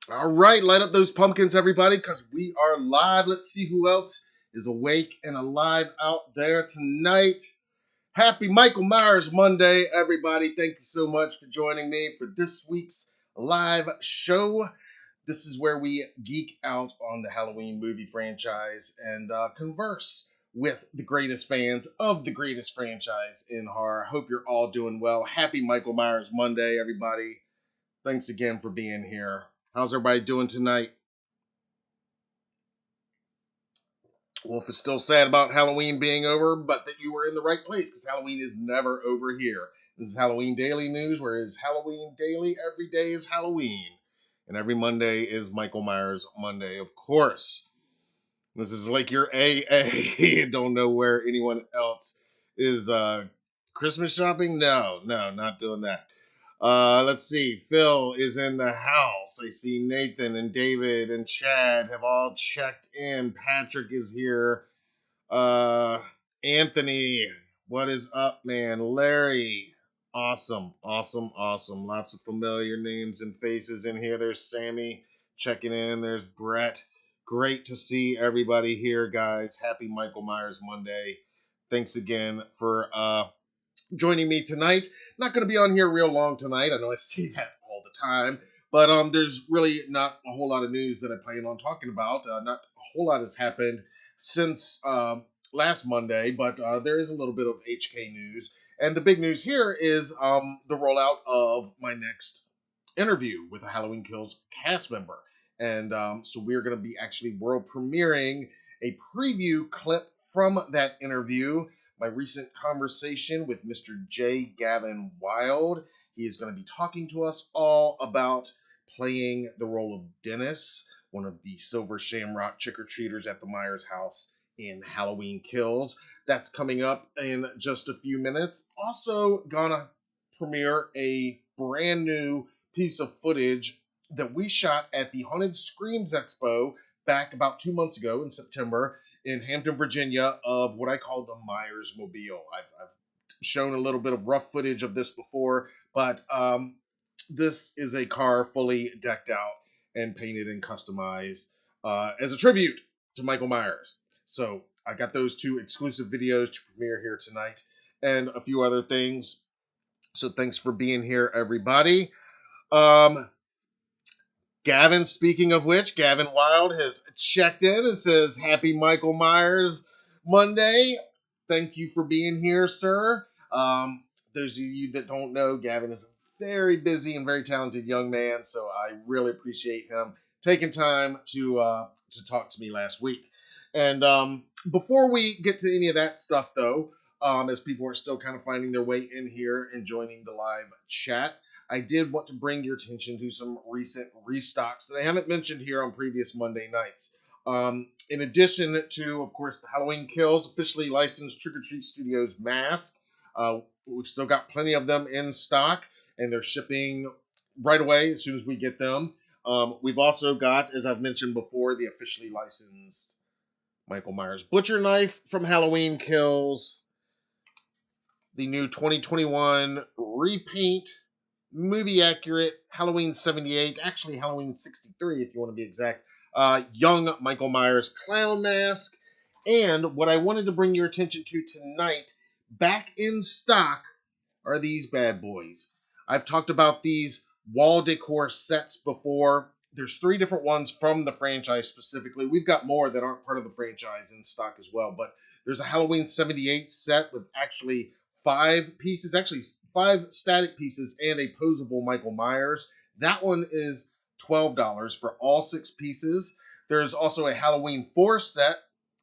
All right, light up those pumpkins, everybody, because we are live. Let's see who else is awake and alive out there tonight. Happy Michael Myers Monday, everybody. Thank you so much for joining me for this week's live show. This is where we geek out on the Halloween movie franchise and converse with the greatest fans of the greatest franchise in horror. Hope you're all doing well. Happy Michael Myers Monday, everybody. Thanks again for being here. How's everybody doing tonight? Wolf is still sad about Halloween being over, but that you were in the right place because Halloween is never over here. This is Halloween Daily News, where it's Halloween Daily. Every day is Halloween. And every Monday is Michael Myers Monday, of course. This is like your AA. Don't know where anyone else is Christmas shopping? No, not doing that. Let's see. Phil is in the house. I see Nathan and David and Chad have all checked in. Patrick is here. Anthony, what is up, man? Larry, awesome. Lots of familiar names and faces in here. There's Sammy checking in. There's Brett. Great to see everybody here, guys. Happy Michael Myers Monday. Thanks again for joining me tonight. Not going to be on here real long tonight. I know I say that all the time, but there's really not a whole lot of news that I plan on talking about. Not a whole lot has happened since last Monday, but there is a little bit of HK news. And the big news here is the rollout of my next interview with a Halloween Kills cast member. And so we're going to be actually world premiering a preview clip from that interview. My recent conversation with Mr. J. Gaven Wilde. He is going to be talking to us all about playing the role of Dennis, one of the Silver Shamrock trick-or-treaters at the Myers house in Halloween Kills. That's coming up in just a few minutes. Also gonna premiere a brand new piece of footage that we shot at the Haunted Screams Expo back about 2 months ago in September in Hampton, Virginia, of what I call the MyersMobile. I've shown a little bit of rough footage of this before, but this is a car fully decked out and painted and customized as a tribute to Michael Myers. So I got those two exclusive videos to premiere here tonight and a few other things. So thanks for being here, everybody. Gavin, speaking of which, Gaven Wilde has checked in and says, Happy Michael Myers Monday. Thank you for being here, sir. Those of you that don't know, Gavin is a very busy and very talented young man, so I really appreciate him taking time to talk to me last week. And before we get to any of that stuff, though, as people are still kind of finding their way in here and joining the live chat, I did want to bring your attention to some recent restocks that I haven't mentioned here on previous Monday nights. In addition to, of course, the Halloween Kills officially licensed Trick or Treat Studios mask, we've still got plenty of them in stock, and they're shipping right away as soon as we get them. We've also got, as I've mentioned before, the officially licensed Michael Myers Butcher Knife from Halloween Kills, the new 2021 repaint, movie accurate Halloween 78, actually Halloween 63 if you want to be exact, young Michael Myers clown mask. And what I wanted to bring your attention to tonight, back in stock, are these bad boys. I've talked about these wall decor sets before. There's 3 different ones from the franchise specifically. We've got more that aren't part of the franchise in stock as well, but there's a Halloween 78 set with actually 5 pieces, actually 5 static pieces and a posable Michael Myers. That one is $12 for all 6 pieces. There's also a Halloween 4 set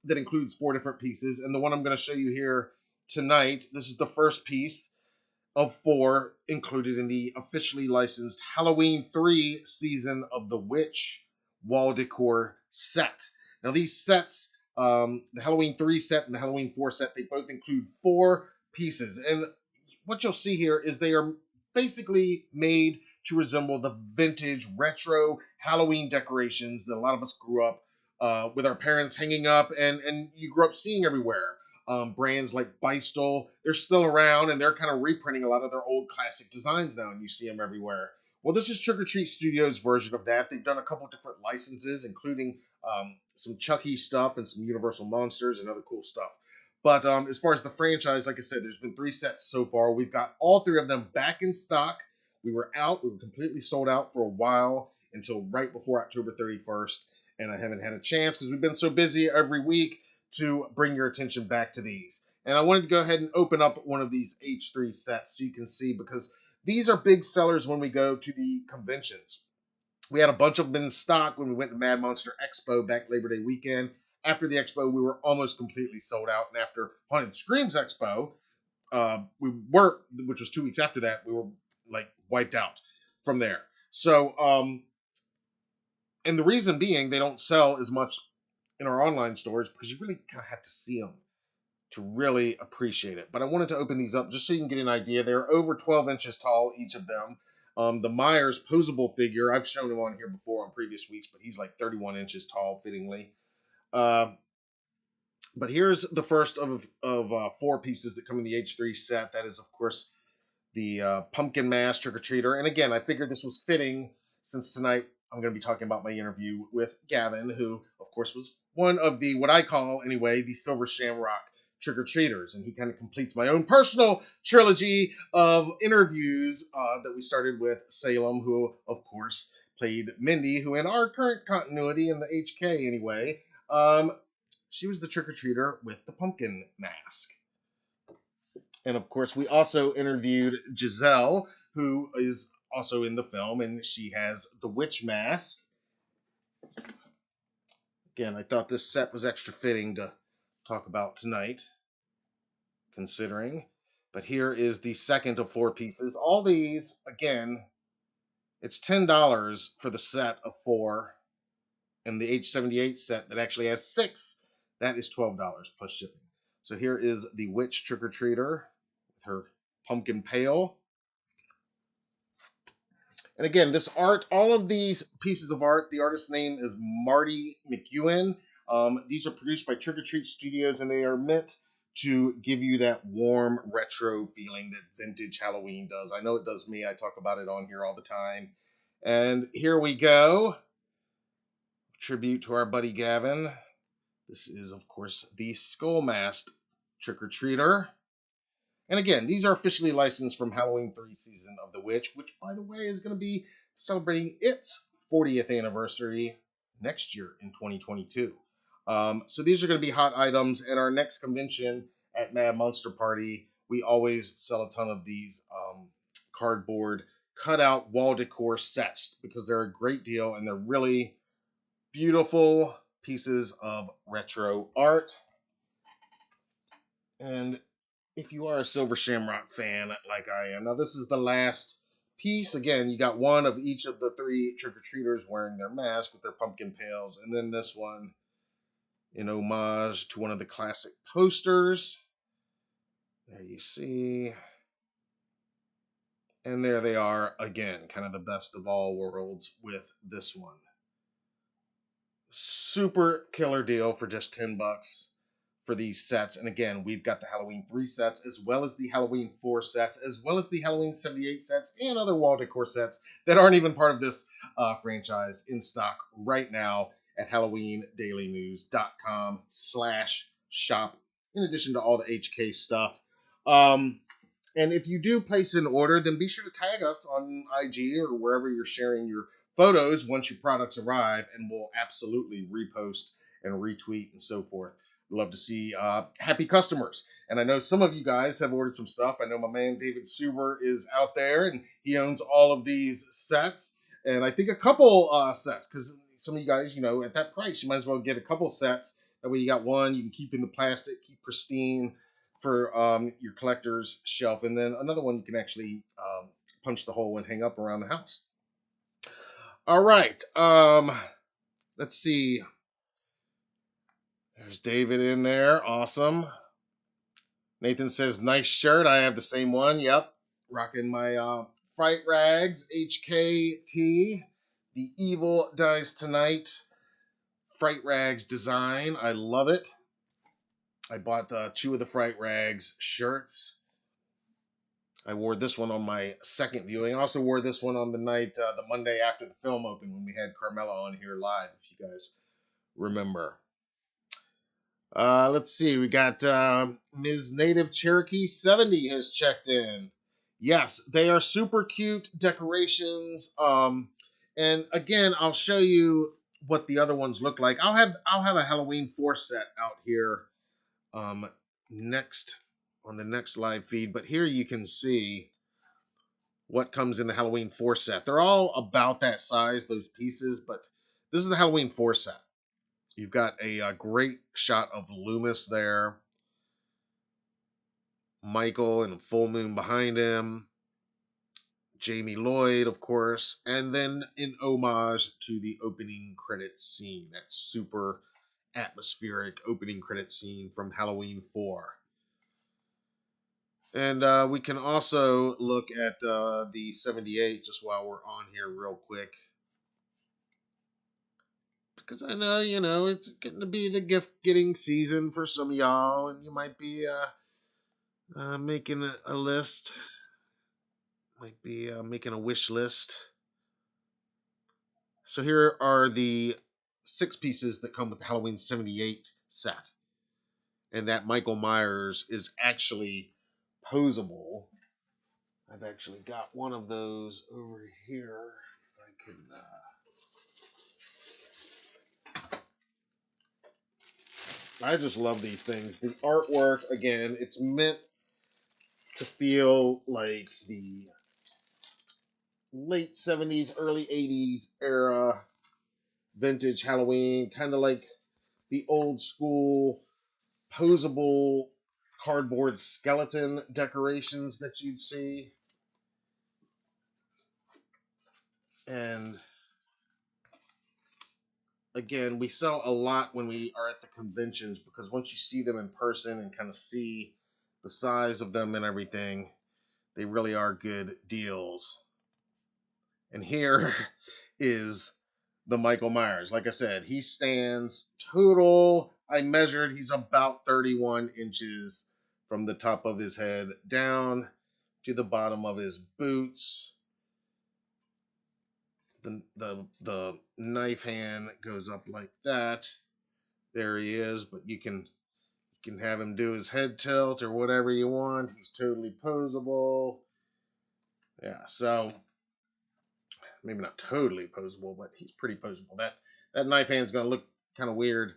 that includes 4 different pieces, and the one I'm going to show you here tonight, this is the first piece of 4 included in the officially licensed Halloween 3 Season of the Witch wall decor set. Now these sets, the Halloween 3 set and the Halloween 4 set, they both include 4 pieces. And what you'll see here is they are basically made to resemble the vintage retro Halloween decorations that a lot of us grew up with our parents hanging up and you grew up seeing everywhere. Brands like Beistel, they're still around and they're kind of reprinting a lot of their old classic designs now, and you see them everywhere. Well, this is Trick or Treat Studios' version of that. They've done a couple different licenses, including some Chucky stuff and some Universal Monsters and other cool stuff. But as far as the franchise, like I said, there's been 3 sets so far. We've got all 3 of them back in stock. We were completely sold out for a while until right before October 31st, and I haven't had a chance because we've been so busy every week to bring your attention back to these. And I wanted to go ahead and open up one of these H3 sets so you can see, because these are big sellers when we go to the conventions. We had a bunch of them in stock when we went to Mad Monster Expo back Labor Day weekend. After the expo, we were almost completely sold out. And after Haunted Screams Expo, which was 2 weeks after that, we were like wiped out from there. So, and the reason being they don't sell as much in our online stores because you really kind of have to see them to really appreciate it. But I wanted to open these up just so you can get an idea. They're over 12 inches tall, each of them. The Myers posable figure, I've shown him on here before on previous weeks, but he's like 31 inches tall, fittingly. But here's the first of 4 pieces that come in the H3 set. That is, of course, the pumpkin mask trick-or-treater. And again, I figured this was fitting since tonight I'm going to be talking about my interview with Gaven, who, of course, was one of the, what I call, anyway, the Silver Shamrock trick-or-treaters. And he kind of completes my own personal trilogy of interviews that we started with Salem, who, of course, played Mindy, who in our current continuity, in the HK anyway, she was the trick-or-treater with the pumpkin mask. And, of course, we also interviewed Giselle, who is also in the film, and she has the witch mask. Again, I thought this set was extra fitting to talk about tonight, considering. But here is the second of 4 pieces. All these, again, it's $10 for the set of 4, and the H78 set that actually has 6, that is $12 plus shipping. So here is the witch trick-or-treater with her pumpkin pail. And again, this art, all of these pieces of art, the artist's name is Marty McEwen. These are produced by Trick or Treat Studios, and they are meant to give you that warm retro feeling that vintage Halloween does. I know it does me. I talk about it on here all the time. And here we go. Tribute to our buddy Gaven. This is, of course, the Skull Masked Trick-or-Treater. And again, these are officially licensed from Halloween 3 Season of the Witch, which, by the way, is going to be celebrating its 40th anniversary next year in 2022. So these are going to be hot items. At our next convention at Mad Monster Party, we always sell a ton of these cardboard cutout wall decor sets because they're a great deal and they're really beautiful pieces of retro art. And if you are a Silver Shamrock fan like I am, now this is the last piece. Again, you got one of each of the 3 trick-or-treaters wearing their mask with their pumpkin pails, and then this one in homage to one of the classic posters. There you see. And there they are again, kind of the best of all worlds with this one. Super killer deal for just $10 for these sets. And again, we've got the Halloween 3 sets, as well as the Halloween 4 sets, as well as the Halloween 78 sets, and other wall decor sets that aren't even part of this franchise in stock right now at HalloweenDailyNews.com/shop, in addition to all the HK stuff. And if you do place an order, then be sure to tag us on IG or wherever you're sharing your photos once your products arrive, and we'll absolutely repost and retweet and so forth. Love to see happy customers. And I know some of you guys have ordered some stuff. I know my man David Suber is out there, and he owns all of these sets. And I think a couple sets, because some of you guys, at that price, you might as well get a couple sets. That way you got one you can keep in the plastic, keep pristine for your collector's shelf. And then another one you can actually punch the hole and hang up around the house. All right. Let's see. There's David in there. Awesome. Nathan says, nice shirt. I have the same one. Yep. Rocking my Fright Rags HKT. The Evil Dies Tonight Fright Rags design. I love it. I bought 2 of the Fright Rags shirts. I wore this one on my second viewing. I also wore this one on the night, the Monday after the film opened when we had Carmela on here live, if you guys remember. Let's see. We got Ms. Native Cherokee 70 has checked in. Yes, they are super cute decorations. And again, I'll show you what the other ones look like. I'll have a Halloween 4 set out here um next on the next live feed, but here you can see what comes in the Halloween 4 set. They're all about that size, those pieces, but this is the Halloween 4 set. You've got a great shot of Loomis there, Michael and full moon behind him, Jamie Lloyd, of course, and then an homage to the opening credits scene, that super atmospheric opening credits scene from Halloween 4. And we can also look at the 78 just while we're on here real quick. Because I know, it's getting to be the gift getting season for some of y'all, and you might be making a list, might be making a wish list. So here are the 6 pieces that come with the Halloween 78 set. And that Michael Myers is actually posable. I've actually got one of those over here. I can. I just love these things. The artwork, again, it's meant to feel like the late 70s, early 80s era vintage Halloween, kind of like the old school posable cardboard skeleton decorations that you'd see. And again, we sell a lot when we are at the conventions because once you see them in person and kind of see the size of them and everything, they really are good deals. And here is the Michael Myers. Like I said, he stands total. I measured, he's about 31 inches from the top of his head down to the bottom of his boots. The knife hand goes up like that. There he is, but you can have him do his head tilt or whatever you want. He's totally posable. Yeah, so maybe not totally posable, but he's pretty posable. That knife hand's gonna look kind of weird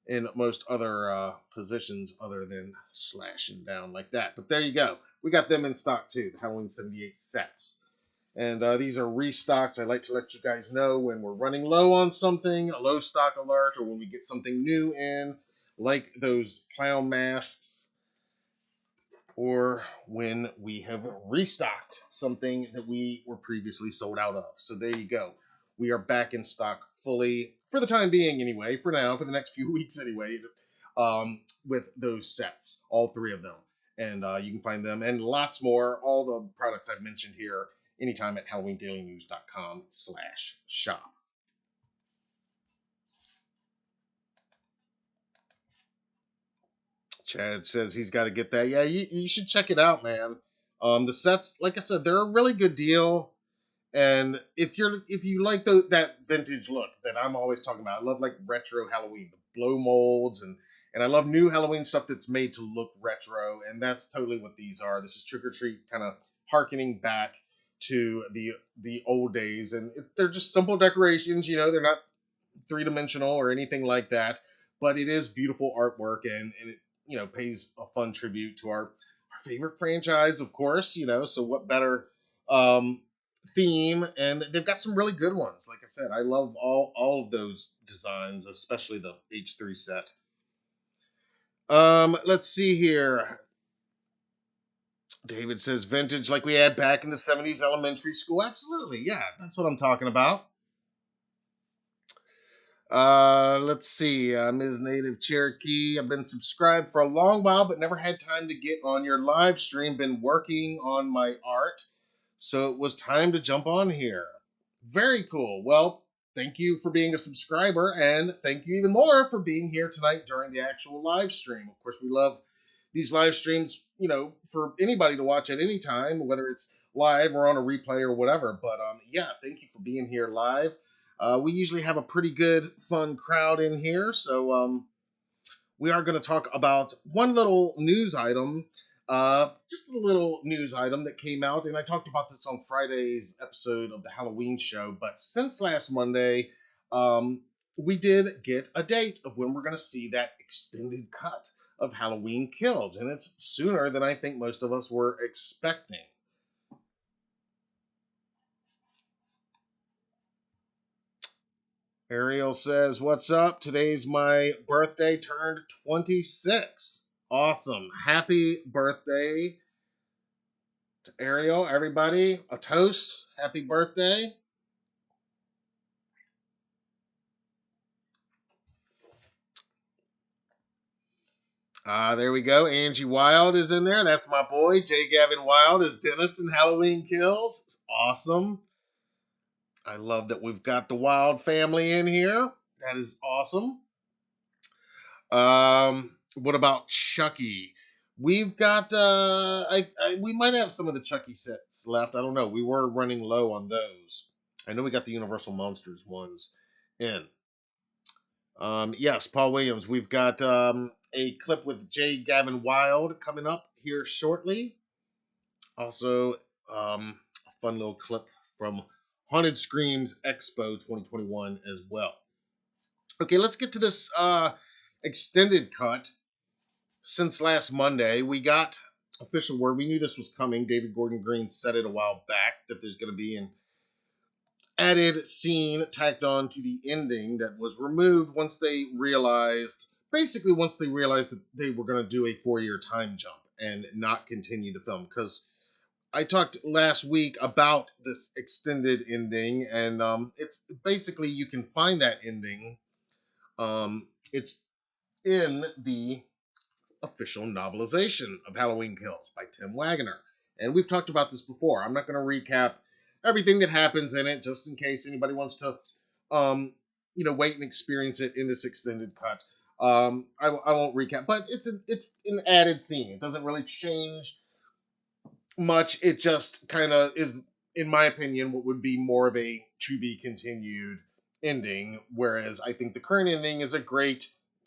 in most other positions other than slashing down like that. But there you go. We got them in stock too, the Halloween 78 sets. And these are restocks. I like to let you guys know when we're running low on something, a low stock alert, or when we get something new in, like those clown masks, or when we have restocked something that we were previously sold out of. So there you go. We are back in stock fully, for the time being anyway, for now, for the next few weeks anyway, with those sets, all 3 of them. And you can find them and lots more, all the products I've mentioned here, anytime at HalloweenDailyNews.com/shop. Chad says he's got to get that. Yeah, you should check it out, man. The sets, like I said, they're a really good deal. And if you like that vintage look that I'm always talking about, I love like retro Halloween, the blow molds, and I love new Halloween stuff that's made to look retro, and that's totally what these are. This is Trick or Treat, kind of harkening back to the old days, and they're just simple decorations. They're not 3-dimensional or anything like that, but it is beautiful artwork, and it pays a fun tribute to our favorite franchise, of course. So what better theme? And they've got some really good ones. Like I said, I love all of those designs, especially the H3 set. Let's see here. David says vintage like we had back in the 70s elementary school. Absolutely. Yeah, that's what I'm talking about. Let's see. Ms. Native Cherokee. I've been subscribed for a long while, but never had time to get on your live stream. Been working on my art, so it was time to jump on here. Very cool. Well, thank you for being a subscriber, and thank you even more for being here tonight during the actual live stream. Of course, we love these live streams, for anybody to watch at any time, whether it's live or on a replay or whatever. But yeah, thank you for being here live. We usually have a pretty good, fun crowd in here, so we are going to talk about one little news item, just a little news item that came out, and I talked about this on Friday's episode of the Halloween show. But since last Monday, we did get a date of when we're going to see that extended cut of Halloween Kills, and it's sooner than I think most of us were expecting. Ariel says, "What's up? Today's my birthday, turned 26. Awesome. Happy birthday to Ariel. Everybody, a toast. Happy birthday." There we go. Angie Wilde is in there. That's my boy. J. Gaven Wilde is Dennis in Halloween Kills. Awesome. I love that we've got the Wilde family in here. That is awesome. What about Chucky? We've got we might have some of the Chucky sets left. I don't know. We were running low on those. I know we got the Universal Monsters ones in. Yes, Paul Williams. We've got a clip with J. Gaven Wilde coming up here shortly. Also, a fun little clip from Haunted Screams Expo 2021 as well. Okay, let's get to this extended cut. Since last Monday, we got official word. We knew this was coming. David Gordon Green said it a while back that there's going to be an added scene tacked on to the ending that was removed once they realized that they were going to do a 4-year time jump and not continue the film. Because I talked last week about this extended ending, and it's basically, you can find that ending. It's in the official novelization of Halloween Kills by Tim Wagner. And we've talked about this before. I'm not going to recap everything that happens in it, just in case anybody wants to, wait and experience it in this extended cut. I won't recap, but it's an added scene. It doesn't really change much. It just kind of is, in my opinion, what would be more of a to be continued ending. Whereas I think the current ending is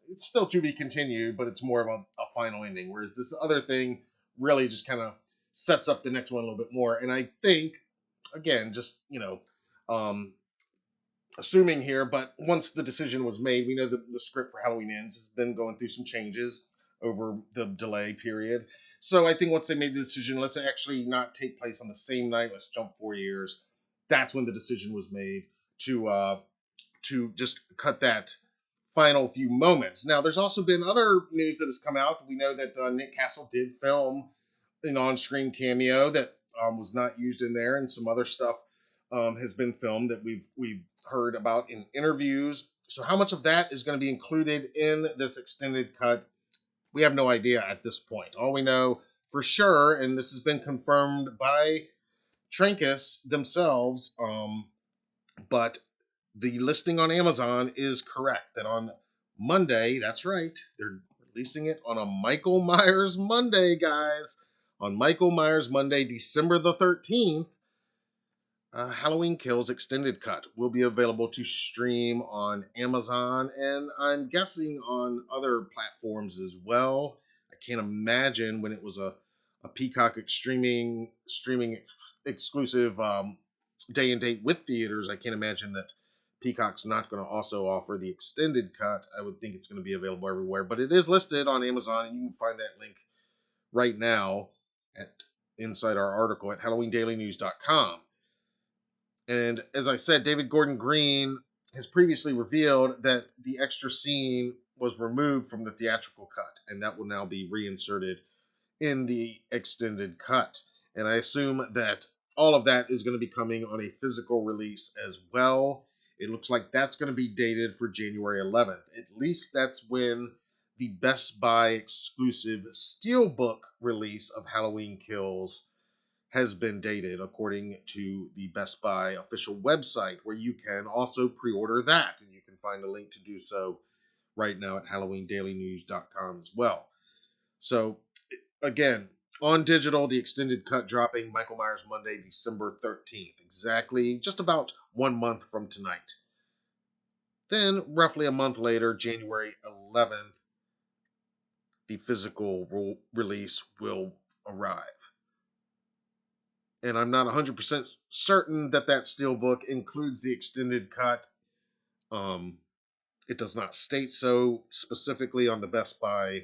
it's still to be continued, but it's more of a final ending. Whereas this other thing really just kind of sets up the next one a little bit more. And I think, again, just, assuming here, but once the decision was made, we know that the script for Halloween Ends has been going through some changes over the delay period. So I think once they made the decision, let's actually not take place on the same night, let's jump 4 years. That's when the decision was made to just cut that final few moments. Now, there's also been other news that has come out. We know that Nick Castle did film an on-screen cameo that was not used in there, and some other stuff has been filmed that we've heard about in interviews. So how much of that is going to be included in this extended cut? We have no idea at this point. All we know for sure, and this has been confirmed by Trancas themselves, but the listing on Amazon is correct. That on Monday, that's right, they're releasing it on a Michael Myers Monday, guys. On Michael Myers Monday, December the 13th, Halloween Kills Extended Cut will be available to stream on Amazon, and I'm guessing on other platforms as well. I can't imagine when it was a Peacock streaming exclusive day and date with theaters. I can't imagine that Peacock's not going to also offer the extended cut. I would think it's going to be available everywhere, but it is listed on Amazon, and you can find that link right now inside our article at HalloweenDailyNews.com. And as I said, David Gordon Green has previously revealed that the extra scene was removed from the theatrical cut, and that will now be reinserted in the extended cut. And I assume that all of that is going to be coming on a physical release as well. It looks like that's going to be dated for January 11th. At least that's when the Best Buy exclusive Steelbook release of Halloween Kills has been dated, according to the Best Buy official website, where you can also pre-order that. And you can find a link to do so right now at HalloweenDailyNews.com as well. So again, on digital, the extended cut dropping Michael Myers Monday, December 13th, exactly just about 1 month from tonight. Then, roughly a month later, January 11th, the physical release will arrive. And I'm not 100% certain that that steelbook includes the extended cut. Um, it does not state so specifically on the Best Buy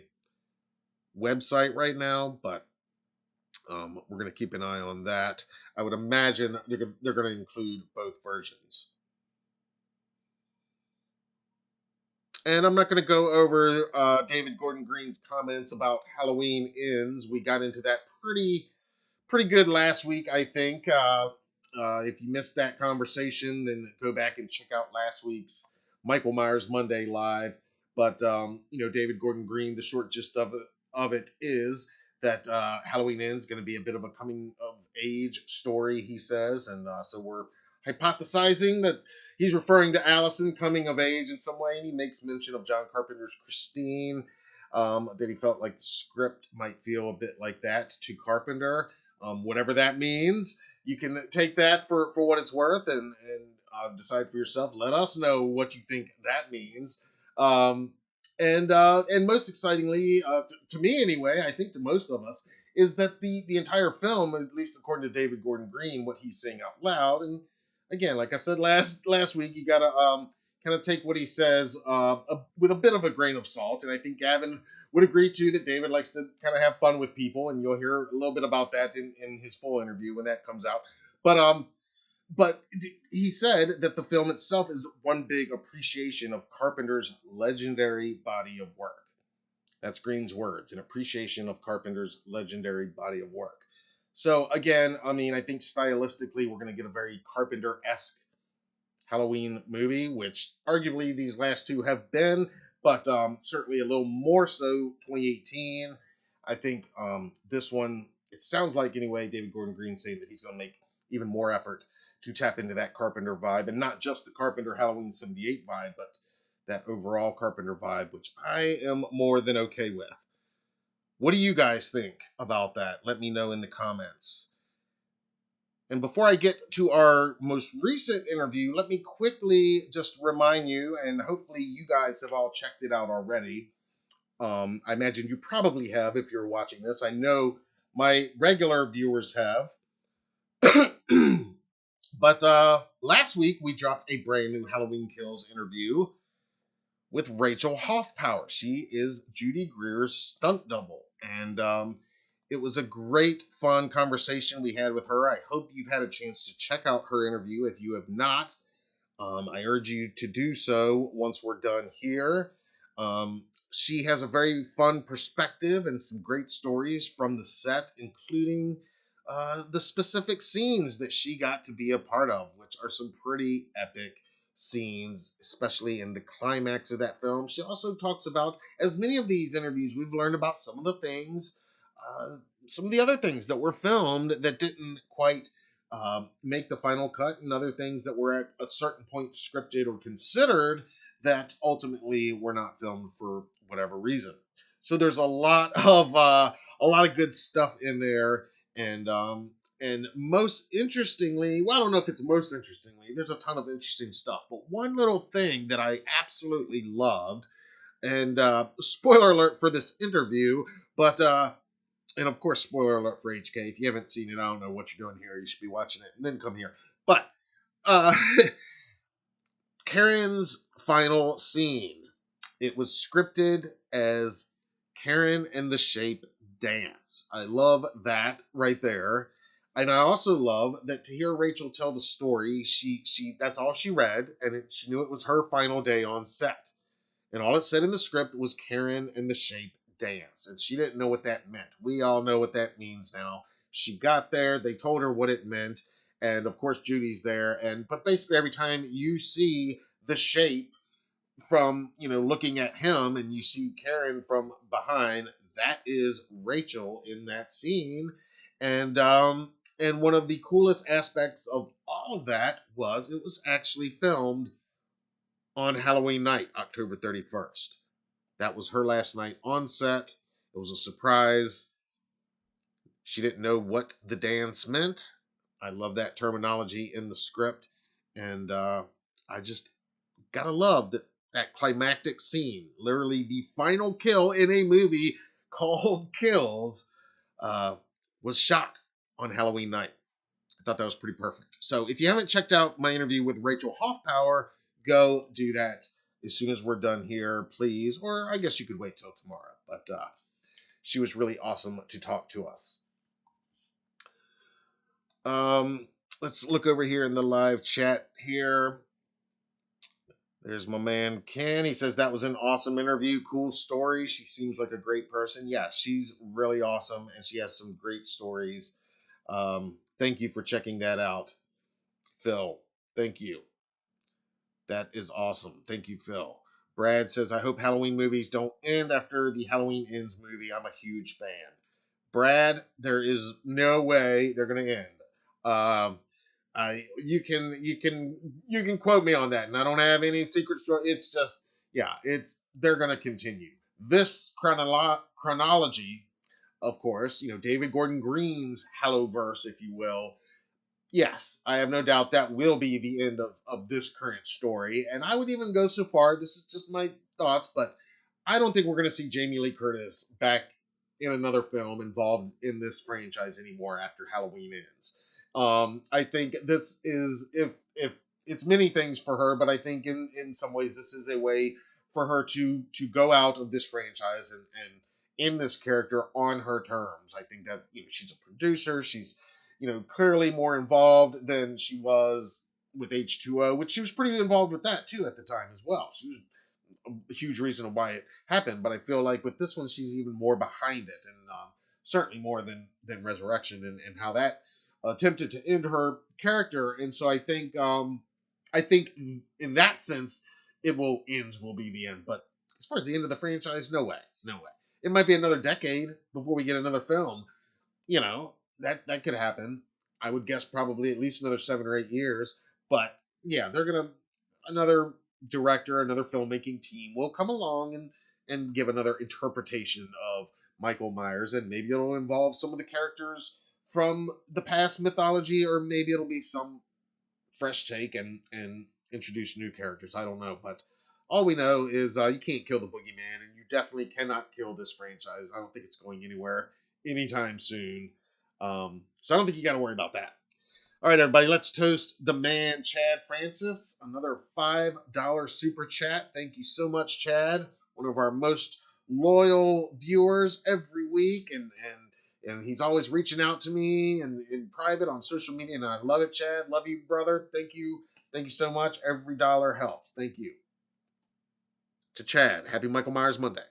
website right now, but we're going to keep an eye on that. I would imagine they're going to include both versions. And I'm not going to go over David Gordon Green's comments about Halloween Ends. We got into that pretty good last week, I think. If you missed that conversation, then go back and check out last week's Michael Myers Monday Live. But David Gordon Green, the short gist of it is that Halloween Ends is going to be a bit of a coming of age story, he says, and so we're hypothesizing that he's referring to Allison coming of age in some way, and he makes mention of John Carpenter's Christine. That he felt like the script might feel a bit like that to Carpenter. Whatever that means, you can take that for what it's worth and decide for yourself. Let us know what you think that means. And most excitingly, to me anyway, I think to most of us, is that the entire film, at least according to David Gordon Green, what he's saying out loud. And again, like I said last week, you gotta kind of take what he says with a bit of a grain of salt. And I think Gavin would agree too that David likes to kind of have fun with people, and you'll hear a little bit about that in his full interview when that comes out. But he said that the film itself is one big appreciation of Carpenter's legendary body of work. That's Green's words, an appreciation of Carpenter's legendary body of work. So again, I mean, I think stylistically we're going to get a very Carpenter-esque Halloween movie, which arguably these last two have been, but certainly a little more so 2018. I think this one, it sounds like anyway, David Gordon Green saying that he's going to make even more effort to tap into that Carpenter vibe, and not just the Carpenter Halloween 78 vibe, but that overall Carpenter vibe, which I am more than okay with. What do you guys think about that? Let me know in the comments. And before I get to our most recent interview, let me quickly just remind you, and hopefully you guys have all checked it out already. I imagine you probably have if you're watching this. I know my regular viewers have. But last week we dropped a brand new Halloween Kills interview with Rachel Hoffpower. She is Judy Greer's stunt double. And it was a great, fun conversation we had with her. I hope you've had a chance to check out her interview. If you have not, I urge you to do so once we're done here. She has a very fun perspective and some great stories from the set, including the specific scenes that she got to be a part of, which are some pretty epic scenes, especially in the climax of that film. She also talks about, as many of these interviews, we've learned about some of the things, some of the other things that were filmed that didn't quite make the final cut, and other things that were at a certain point scripted or considered that ultimately were not filmed for whatever reason. So there's a lot of good stuff in there, and most interestingly, well, I don't know if it's most interestingly, there's a ton of interesting stuff, but one little thing that I absolutely loved, and spoiler alert for this interview, but and of course, spoiler alert for HK. If you haven't seen it, I don't know what you're doing here. You should be watching it and then come here. But Karen's final scene. It was scripted as Karen and the Shape dance. I love that right there. And I also love that to hear Rachel tell the story, she that's all she read, and she knew it was her final day on set. And all it said in the script was Karen and the Shape dance. And she didn't know what that meant. We all know what that means now. She got there, they told her what it meant, and of course Judy's there. But basically every time you see the Shape from, looking at him, and you see Karen from behind, that is Rachel in that scene. And one of the coolest aspects of all of that was it was actually filmed on Halloween night, October 31st. That was her last night on set. It was a surprise. She didn't know what the dance meant. I love that terminology in the script, and I just gotta love that climactic scene, literally the final kill in a movie called Kills, uh, was shot on Halloween night. I thought that was pretty perfect. So if you haven't checked out my interview with Rachel Hoffpower, go do that as soon as we're done here, please. Or I guess you could wait till tomorrow. But she was really awesome to talk to us. Um, let's look over here in the live chat here. There's my man Ken. He says that was an awesome interview. Cool story. She seems like a great person. Yeah, she's really awesome and she has some great stories. Thank you for checking that out, Phil. Thank you. That is awesome. Thank you, Phil. Brad says, I hope Halloween movies don't end after the Halloween Ends movie. I'm a huge fan. Brad, there is no way they're going to end. Um, you can quote me on that, and I don't have any secret story. It's just they're going to continue this chronology, of course. David Gordon Green's Hallowverse, if you will. Yes, I have no doubt that will be the end of this current story. And I would even go so far, this is just my thoughts, but I don't think we're going to see Jamie Lee Curtis back in another film involved in this franchise anymore after Halloween ends. I think this is, if it's many things for her, but I think in some ways this is a way for her to go out of this franchise and in this character on her terms. I think that she's a producer, she's clearly more involved than she was with H2O, which she was pretty involved with that too at the time as well. She was a huge reason why it happened, but I feel like with this one, she's even more behind it, and certainly more than Resurrection and how that attempted to end her character. And so I think in that sense, will be the end. But as far as the end of the franchise, no way, no way. It might be another decade before we get another film. You know, that could happen. I would guess probably at least another 7 or 8 years. But yeah, they're gonna another director, another filmmaking team will come along and give another interpretation of Michael Myers, and maybe it'll involve some of the characters from the past mythology, or maybe it'll be some fresh take and introduce new characters. I don't know, but all we know is you can't kill the boogeyman, and you definitely cannot kill this franchise. I don't think it's going anywhere anytime soon. So I don't think you got to worry about that. All right, everybody, let's toast the man, Chad Francis. Another $5 super chat. Thank you so much, Chad. One of our most loyal viewers every week, and he's always reaching out to me and in private on social media, and I love it, Chad. Love you, brother. Thank you so much. Every dollar helps. Thank you. To Chad, happy Michael Myers Monday.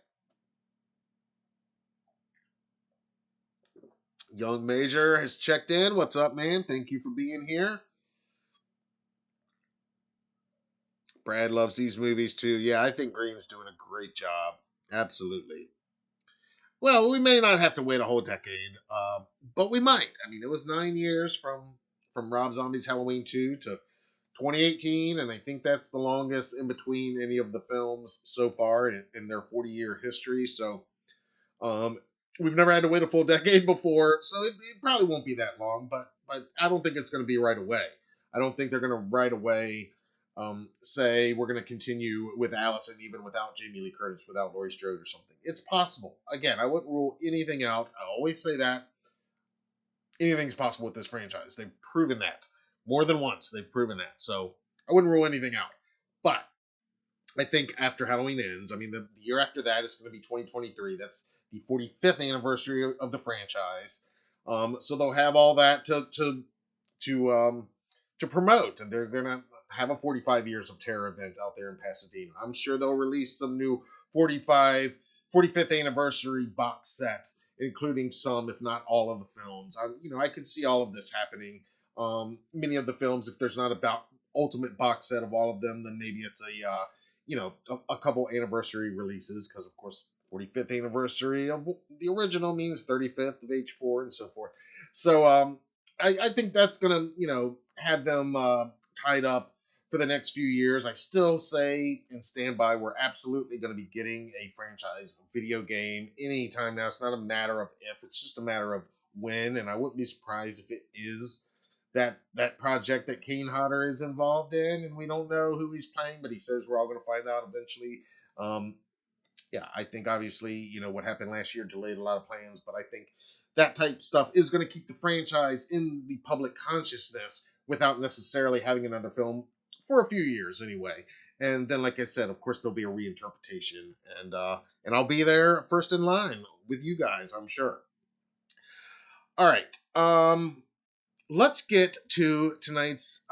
Young Major has checked in. What's up, man? Thank you for being here. Brad loves these movies too. Yeah, I think Green's doing a great job. Absolutely. Well, we may not have to wait a whole decade, but we might. I mean, it was 9 years from Rob Zombie's Halloween 2 to 2018, and I think that's the longest in between any of the films so far in their 40-year history. So um, we've never had to wait a full decade before, so it probably won't be that long. But I don't think it's going to be right away. I don't think they're going to right away say we're going to continue with Allison even without Jamie Lee Curtis, without Laurie Strode or something. It's possible. Again, I wouldn't rule anything out. I always say that. Anything's possible with this franchise. They've proven that. More than once, they've proven that. So I wouldn't rule anything out. But I think after Halloween ends, I mean, the year after that is going to be 2023. That's the 45th anniversary of the franchise. So they'll have all that to promote, and they're going to have a 45 years of terror event out there in Pasadena. I'm sure they'll release some new 45th anniversary box set, including some, if not all, of the films. I could see all of this happening. Many of the films, if there's not about ultimate box set of all of them, then maybe it's a couple anniversary releases, because of course 45th anniversary of the original means 35th of H4 and so forth. So I think that's gonna have them tied up for the next few years. I still say and stand by, we're absolutely going to be getting a franchise video game anytime now. It's not a matter of if, it's just a matter of when, and I wouldn't be surprised if it is that project that Kane Hodder is involved in, and we don't know who he's playing, but he says we're all going to find out eventually. Um, yeah, I think obviously, what happened last year delayed a lot of plans, but I think that type of stuff is going to keep the franchise in the public consciousness without necessarily having another film for a few years anyway. And then, like I said, of course, there'll be a reinterpretation, and I'll be there first in line with you guys, I'm sure. All right, let's get to tonight's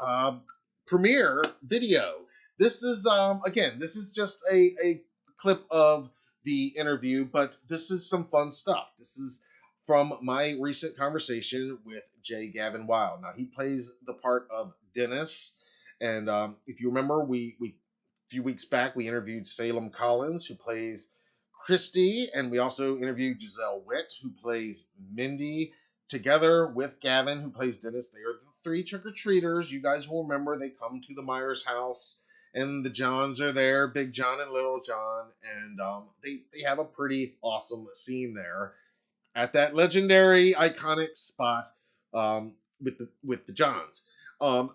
premiere video. This is again, this is just a clip of the interview, but this is some fun stuff. This is from my recent conversation with Gaven Wilde. Now he plays the part of Dennis, and if you remember, we a few weeks back we interviewed Salem Collins, who plays Christy, and we also interviewed Giselle Witt, who plays Mindy, together with Gavin, who plays Dennis. They are the three trick-or-treaters. You guys will remember they come to the Myers house, and the Johns are there, Big John and Little John, and they have a pretty awesome scene there at that legendary, iconic spot with the Johns.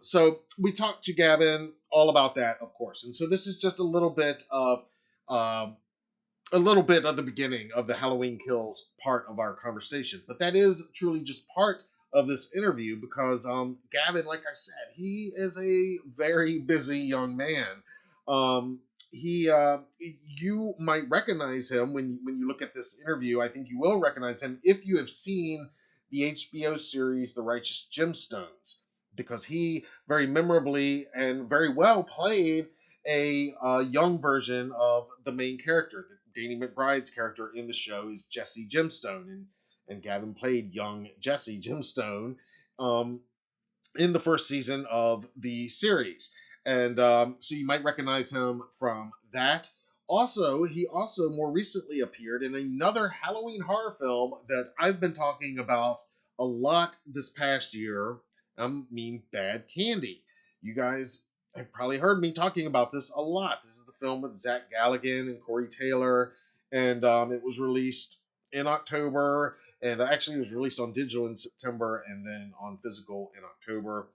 So we talked to Gavin all about that, of course, and so this is just a little bit of the beginning of the Halloween Kills part of our conversation. But that is truly just part of this interview because Gavin, like I said, he is a very busy young man. You might recognize him when you look at this interview. I think you will recognize him if you have seen the HBO series The Righteous Gemstones, because he very memorably and very well played a young version of the main character. Danny McBride's character in the show is Jesse Gemstone, and Gavin played young Jesse Gemstone in the first season of the series. And so you might recognize him from that. Also, he also more recently appeared in another Halloween horror film that I've been talking about a lot this past year. I mean, Bad Candy. You guys have probably heard me talking about this a lot. This is the film with Zach Galligan and Corey Taylor, and it was released in October, and actually it was released on digital in September and then on physical in October.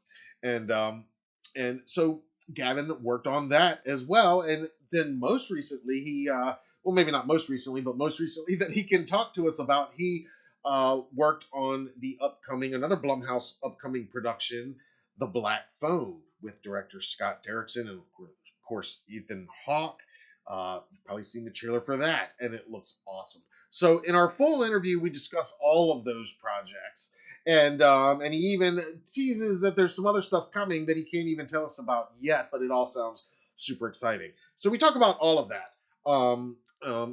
And so Gavin worked on that as well, and then most recently he, well, maybe not most recently, but most recently that he can talk to us about, he worked on another Blumhouse upcoming production, The Black Phone, with director Scott Derrickson and, of course, Ethan Hawke. You've probably seen the trailer for that, and it looks awesome. So in our full interview, we discuss all of those projects, and he even teases that there's some other stuff coming that he can't even tell us about yet, but it all sounds super exciting. So we talk about all of that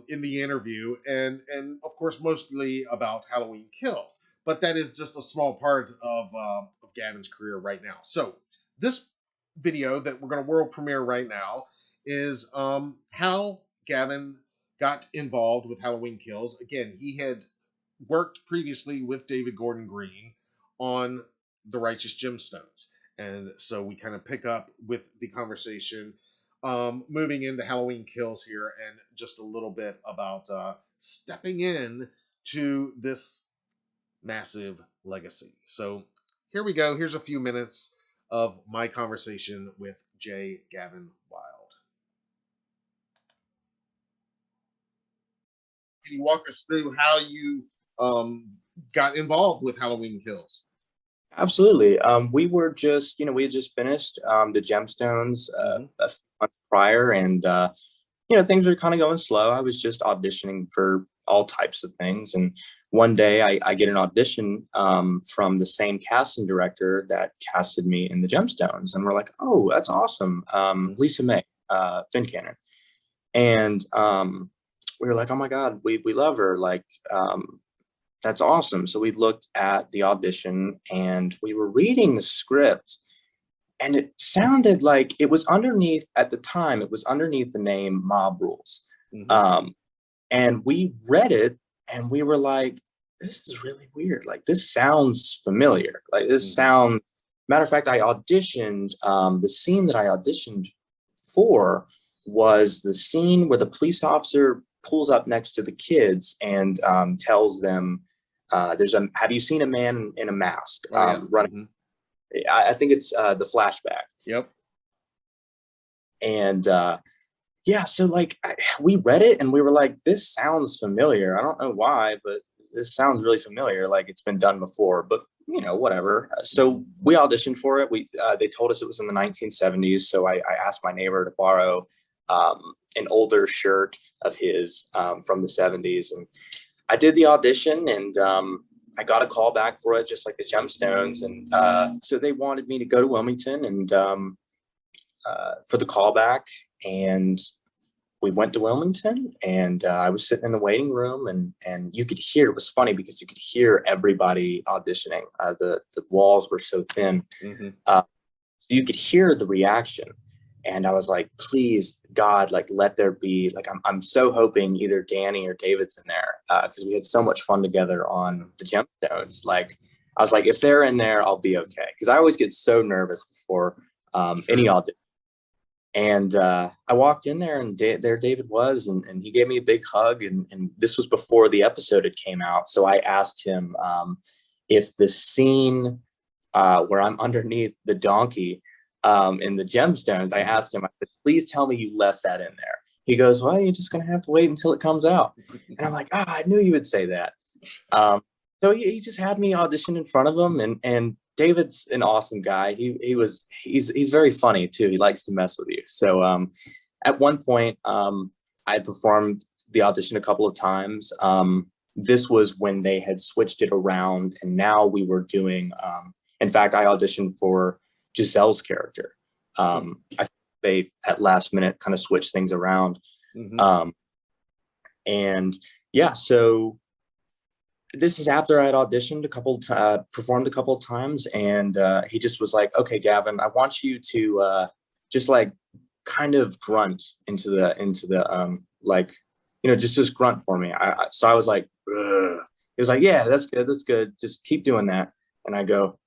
in the interview, and of course mostly about Halloween Kills. But that is just a small part of Gavin's career right now. So this video that we're going to world premiere right now is how Gavin got involved with Halloween Kills. Again, he had worked previously with David Gordon Green on The Righteous Gemstones. And so we kind of pick up with the conversation moving into Halloween Kills here, and just a little bit about stepping in to this massive legacy. So here we go. Here's a few minutes of my conversation with Gavin Wilde. Can you walk us through how you got involved with Halloween Kills? Absolutely. We were just, we had just finished the Gemstones a few months prior, and things were kind of going slow. I was just auditioning for all types of things, and one day I get an audition from the same casting director that casted me in the Gemstones, and we're like, oh, that's awesome, Lisa May Fincannon, and we were like, oh my God, we love her, like. That's awesome. So we looked at the audition and we were reading the script, and it sounded like it was underneath, at the time, it was underneath the name Mob Rules. Mm-hmm. And we read it and we were like, this is really weird. Like, this sounds familiar. Like, this sound, matter of fact, I auditioned, the scene that I auditioned for was the scene where the police officer pulls up next to the kids and tells them have you seen a man in a mask Oh yeah. running? I think it's the flashback. Yep. And yeah, so like we read it and we were like, this sounds familiar. I don't know why, but this sounds really familiar. Like it's been done before, but you know, whatever. So we auditioned for it. They told us it was in the 1970s. So I asked my neighbor to borrow an older shirt of his from the 70s. And I did the audition, and I got a call back for it, just like the Gemstones. And so they wanted me to go to Wilmington and for the callback. And we went to Wilmington, and I was sitting in the waiting room, and you could hear, it was funny because you could hear everybody auditioning. The walls were so thin. So you could hear the reaction. And I was like, please, God, like, let there be, like, I'm so hoping either Danny or David's in there, because we had so much fun together on the Gemstones. Like, I was like, if they're in there, I'll be okay. Because I always get so nervous before any audition. And I walked in there, and there David was, and he gave me a big hug. And this was before the episode had came out. So I asked him if the scene where I'm underneath the donkey in the Gemstones, I asked him, I said, please tell me you left that in there. He goes, well, you're just going to have to wait until it comes out. And I'm like, I knew you would say that. So he just had me audition in front of him, and David's an awesome guy. He's very funny too. He likes to mess with you. So at one point, I performed the audition a couple of times. This was when they had switched it around, and now we were doing. In fact, I auditioned for Giselle's character. I think they at last minute kind of switched things around. And yeah, so this is after I had auditioned performed a couple of times, and he just was like, okay, Gavin, I want you to just like kind of grunt into the like, you know, just grunt for me. So I was like, ugh. He was like, yeah, that's good. Just keep doing that. And I go,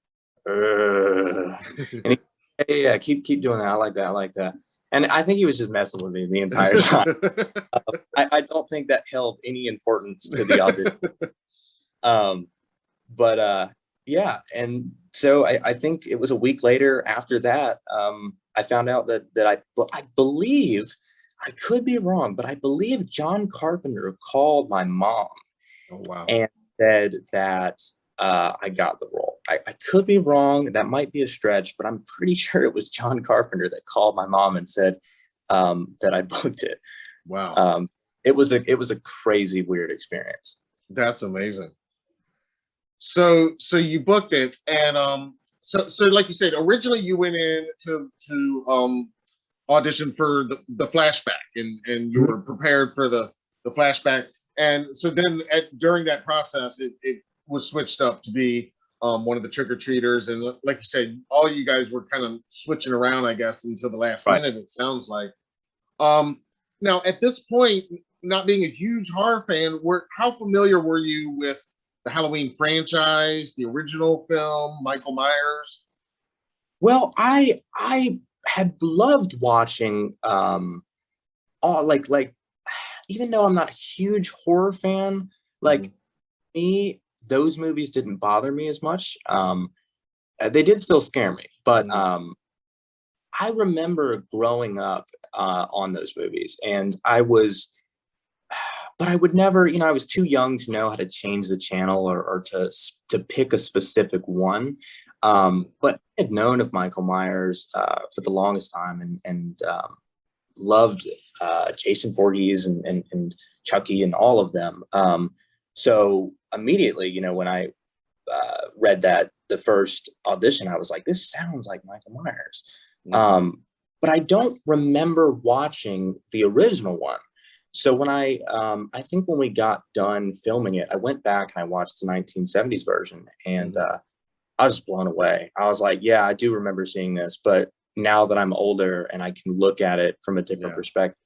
and he, yeah, keep doing that. I like that. And I think he was just messing with me the entire time. I don't think that held any importance to the audition. But yeah, and so I think it was a week later after that, I found out that I believe, I could be wrong, but I believe John Carpenter called my mom. Oh, wow. And said that I got the role. I could be wrong. That might be a stretch, but I'm pretty sure it was John Carpenter that called my mom and said that I booked it. Wow. It was a crazy, weird experience. That's amazing. So you booked it, and so like you said, originally you went in to audition for the flashback, and you were prepared for the flashback, and so then during that process, it was switched up to be one of the trick-or-treaters, and like you said, all you guys were kind of switching around, I guess, until the last minute, it sounds like. Now at this point, not being a huge horror fan, how familiar were you with the Halloween franchise, the original film, Michael Myers? Well, I had loved watching all like even though I'm not a huge horror fan, like me, those movies didn't bother me as much. They did still scare me, but I remember growing up on those movies, and but I would never, you know, I was too young to know how to change the channel or to pick a specific one. But I had known of Michael Myers for the longest time, and loved Jason Voorhees and Chucky and all of them. So immediately, you know, when I read that the first audition, I was like, this sounds like Michael Myers. But I don't remember watching the original one. So when I think when we got done filming it, I went back and I watched the 1970s version, and I was blown away. I was like, yeah, I do remember seeing this, but now that I'm older and I can look at it from a different perspective,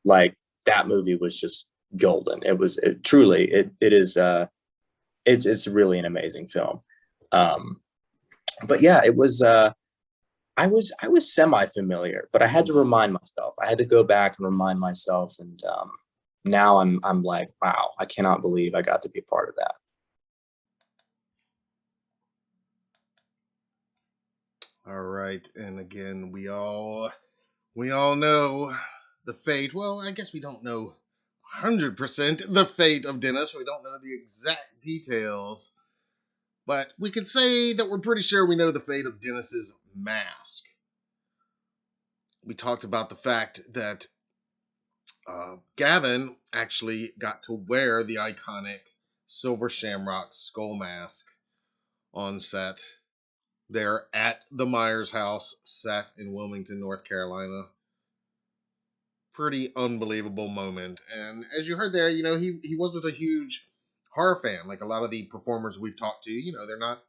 like that movie was just golden. It is it's really an amazing film. But yeah, it was I was semi-familiar, but I had to remind myself. I had to go back and remind myself, and now I'm like, wow, I cannot believe I got to be a part of that. All right, and again, we all know the fate. Well, I guess we don't know 100% the fate of Dennis. We don't know the exact details, but we can say that we're pretty sure we know the fate of Dennis's mask. We talked about the fact that Gavin actually got to wear the iconic Silver Shamrock skull mask on set there at the Myers house, set in Wilmington, North Carolina. Pretty unbelievable moment. And as you heard there, he wasn't a huge horror fan like a lot of the performers we've talked to. They're not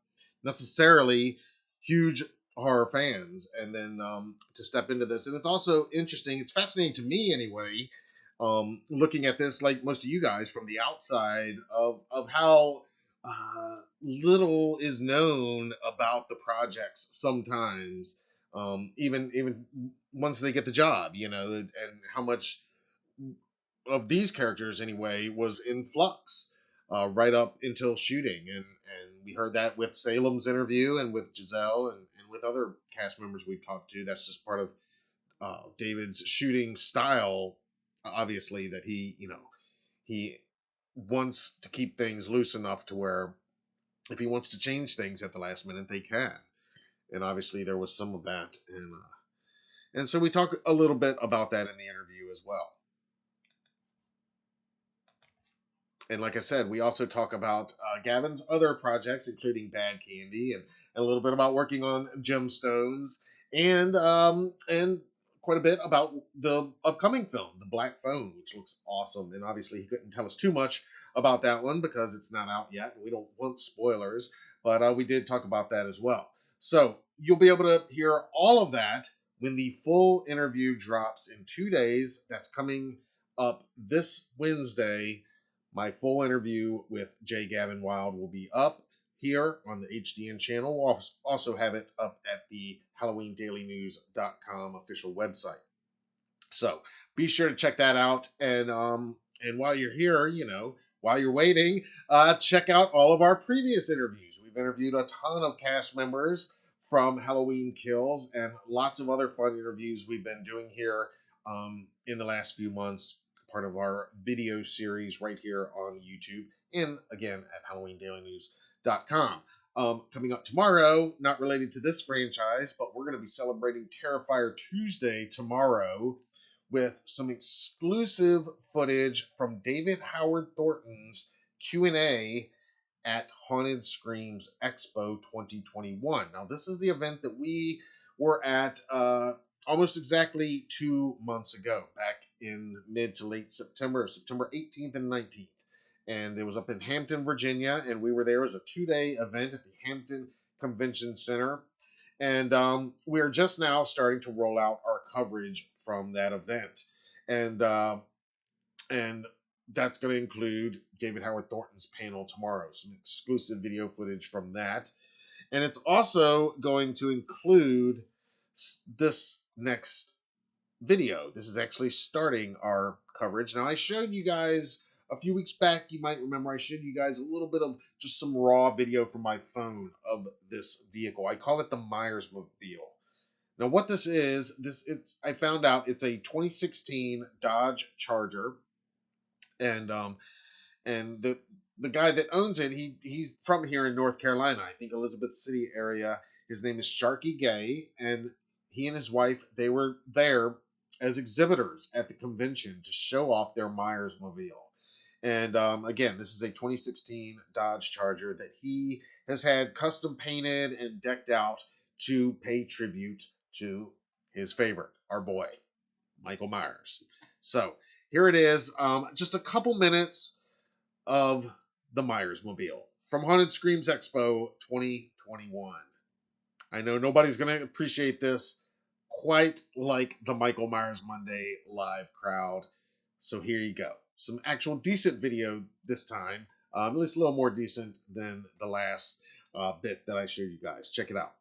necessarily huge horror fans. And then to step into this, and it's also interesting. It's fascinating to me anyway. Looking at this, like most of you guys from the outside, of how little is known about the projects sometimes, even once they get the job, and how much of these characters anyway was in flux right up until shooting, and we heard that with Salem's interview and with Giselle and with other cast members we've talked to. That's just part of David's shooting style, obviously, that he wants to keep things loose enough to where if he wants to change things at the last minute, they can. And obviously, there was some of that, and so we talk a little bit about that in the interview as well. And like I said, we also talk about Gavin's other projects, including Bad Candy, and a little bit about working on Gemstones, and quite a bit about the upcoming film, The Black Phone, which looks awesome. And obviously, he couldn't tell us too much about that one because it's not out yet, and we don't want spoilers. But we did talk about that as well. So you'll be able to hear all of that when the full interview drops in 2 days. That's coming up this Wednesday. My full interview with J. Gaven Wilde will be up here on the HDN channel. We'll also have it up at the HalloweenDailyNews.com official website. So be sure to check that out. And while you're here, while you're waiting, check out all of our previous interviews. We've interviewed a ton of cast members from Halloween Kills and lots of other fun interviews we've been doing here in the last few months, part of our video series right here on YouTube, and again at HalloweenDailyNews.com. Coming up tomorrow, not related to this franchise, but we're going to be celebrating Terrifier Tuesday tomorrow with some exclusive footage from David Howard Thornton's Q&A at Haunted Screams Expo 2021. Now, this is the event that we were at almost exactly 2 months ago, back in mid to late September 18th and 19th. And it was up in Hampton, Virginia, and we were there as a 2-day event at the Hampton Convention Center. And we are just now starting to roll out our coverage from that event. And that's going to include David Howard Thornton's panel tomorrow, some exclusive video footage from that. And it's also going to include this next video. This is actually starting our coverage. Now, I showed you guys a few weeks back, you might remember I showed you guys a little bit of just some raw video from my phone of this vehicle. I call it the MyersMobile. Now, what this is, I found out it's a 2016 Dodge Charger, and the guy that owns it, he's from here in North Carolina, I think Elizabeth City area. His name is Sharky Gay, and he and his wife, they were there as exhibitors at the convention to show off their MyersMobile. And again, this is a 2016 Dodge Charger that he has had custom painted and decked out to pay tribute to his favorite, our boy, Michael Myers. So here it is, just a couple minutes of the MyersMobile from Haunted Screams Expo 2021. I know nobody's going to appreciate this quite like the Michael Myers Monday live crowd. So here you go. Some actual decent video this time, at least a little more decent than the last bit that I showed you guys. Check it out.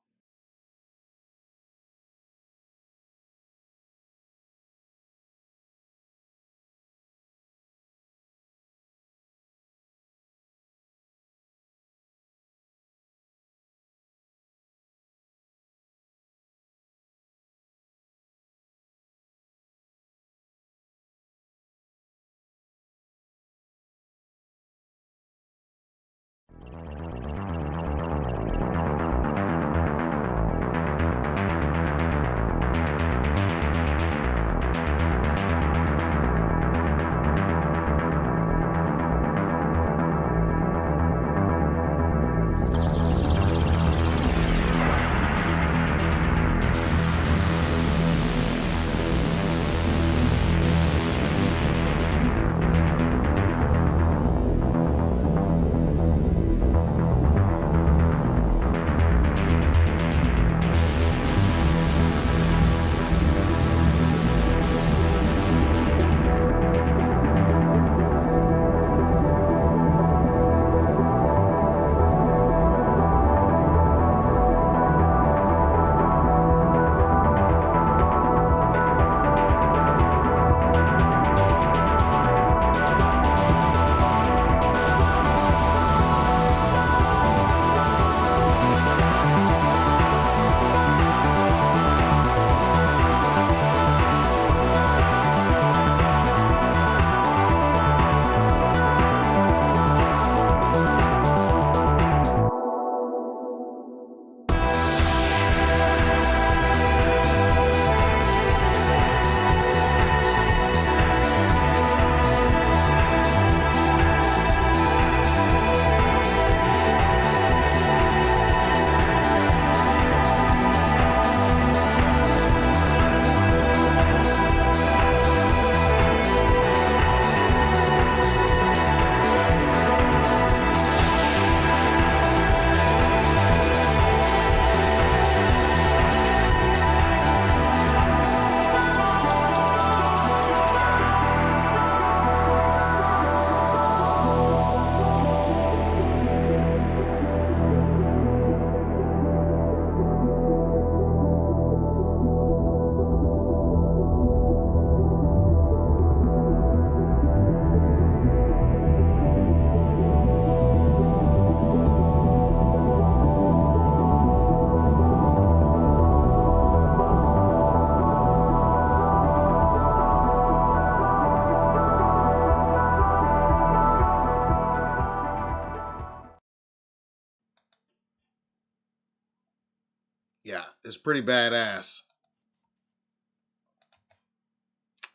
pretty badass.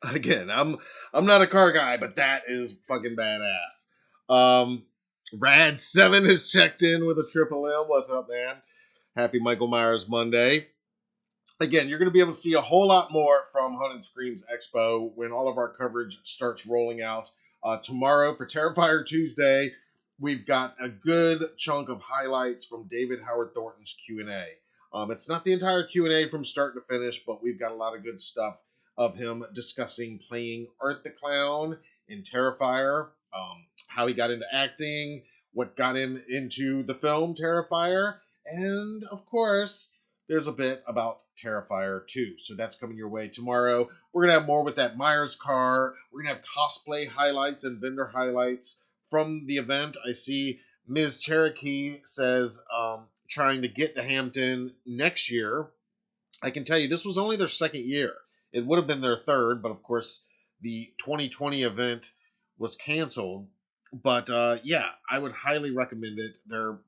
Again, I'm not a car guy, but that is fucking badass. Rad7 has checked in with a triple M. What's up, man? Happy Michael Myers Monday. Again, you're going to be able to see a whole lot more from Haunted Screams Expo when all of our coverage starts rolling out. Tomorrow for Terrifier Tuesday, we've got a good chunk of highlights from David Howard Thornton's Q&A. It's not the entire Q&A from start to finish, but we've got a lot of good stuff of him discussing playing Art the Clown in Terrifier, how he got into acting, what got him into the film Terrifier, and of course, there's a bit about Terrifier 2. So that's coming your way tomorrow. We're going to have more with that Myers car. We're going to have cosplay highlights and vendor highlights from the event. I see Ms. Cherokee says trying to get to Hampton next year. I can tell you this was only their second year. It would have been their third, but of course the 2020 event was canceled. But yeah, I would highly recommend it. They're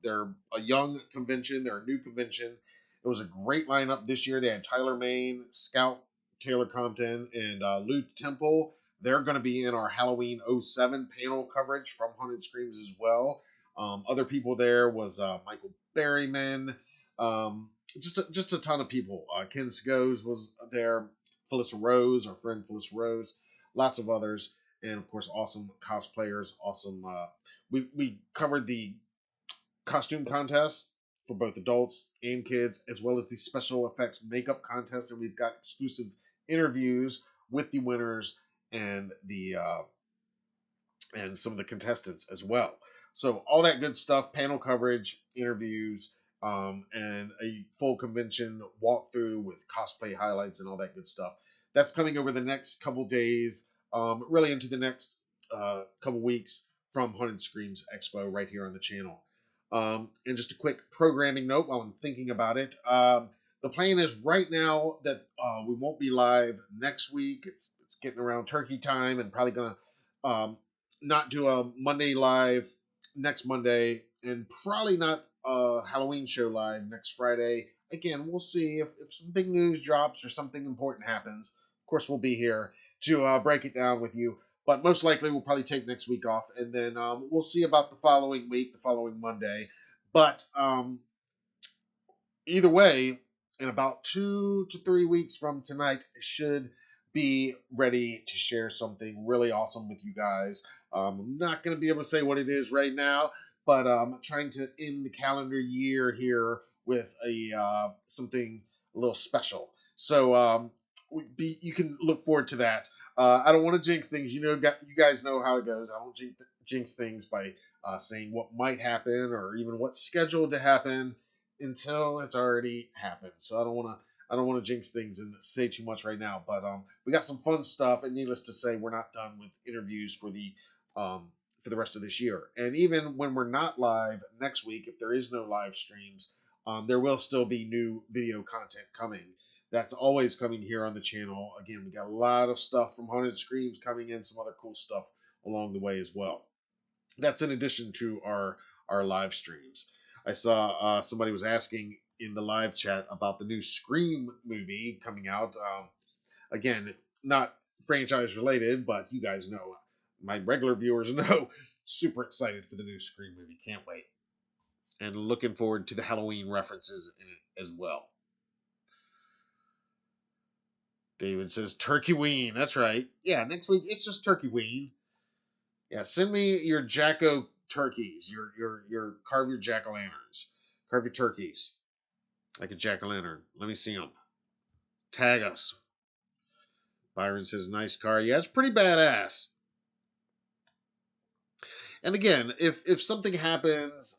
a young convention. They're a new convention. It was a great lineup this year. They had Tyler Main, Scout Taylor Compton, and Lou Temple. They're going to be in our Halloween '07 panel coverage from Haunted Screams as well. Other people there was Michael Berryman. Just a ton of people. Ken Skos was there. Felissa Rose, our friend Felissa Rose. Lots of others. And of course, awesome cosplayers. Awesome. We covered the costume contest for both adults and kids, as well as the special effects makeup contest, and we've got exclusive interviews with the winners and the and some of the contestants as well. So all that good stuff, panel coverage, interviews, and a full convention walkthrough with cosplay highlights and all that good stuff. That's coming over the next couple days, really into the next couple weeks from Haunted Screams Expo right here on the channel. And just a quick programming note while I'm thinking about it. The plan is right now that we won't be live next week. It's getting around turkey time and probably going to not do a Monday live next Monday and probably not a Halloween show live next Friday. Again, we'll see if some big news drops or something important happens. Of course, we'll be here to break it down with you. But most likely, we'll probably take next week off, and then we'll see about the following week, the following Monday. But either way, in about 2 to 3 weeks from tonight, I should be ready to share something really awesome with you guys. I'm not going to be able to say what it is right now, but I'm trying to end the calendar year here with a something a little special. So you can look forward to that. I don't want to jinx things. You guys know how it goes. I don't jinx things by saying what might happen or even what's scheduled to happen until it's already happened. So I don't want to jinx things and say too much right now. But we got some fun stuff, and needless to say, we're not done with interviews for the rest of this year. And even when we're not live next week, if there is no live streams, there will still be new video content coming. That's always coming here on the channel. Again, we got a lot of stuff from Haunted Screams coming in, some other cool stuff along the way as well. That's in addition to our live streams. I saw somebody was asking in the live chat about the new Scream movie coming out. Again, not franchise related, but you guys know, my regular viewers know, super excited for the new Scream movie. Can't wait. And looking forward to the Halloween references in it as well. David says Turkey Ween. That's right. Yeah, next week it's just Turkey Ween. Yeah, send me your Jacko turkeys, your carve your jack-o'-lanterns, carve your turkeys like a jack-o'-lantern. Let me see them. Tag us. Byron says nice car. Yeah, it's pretty badass. And again, if something happens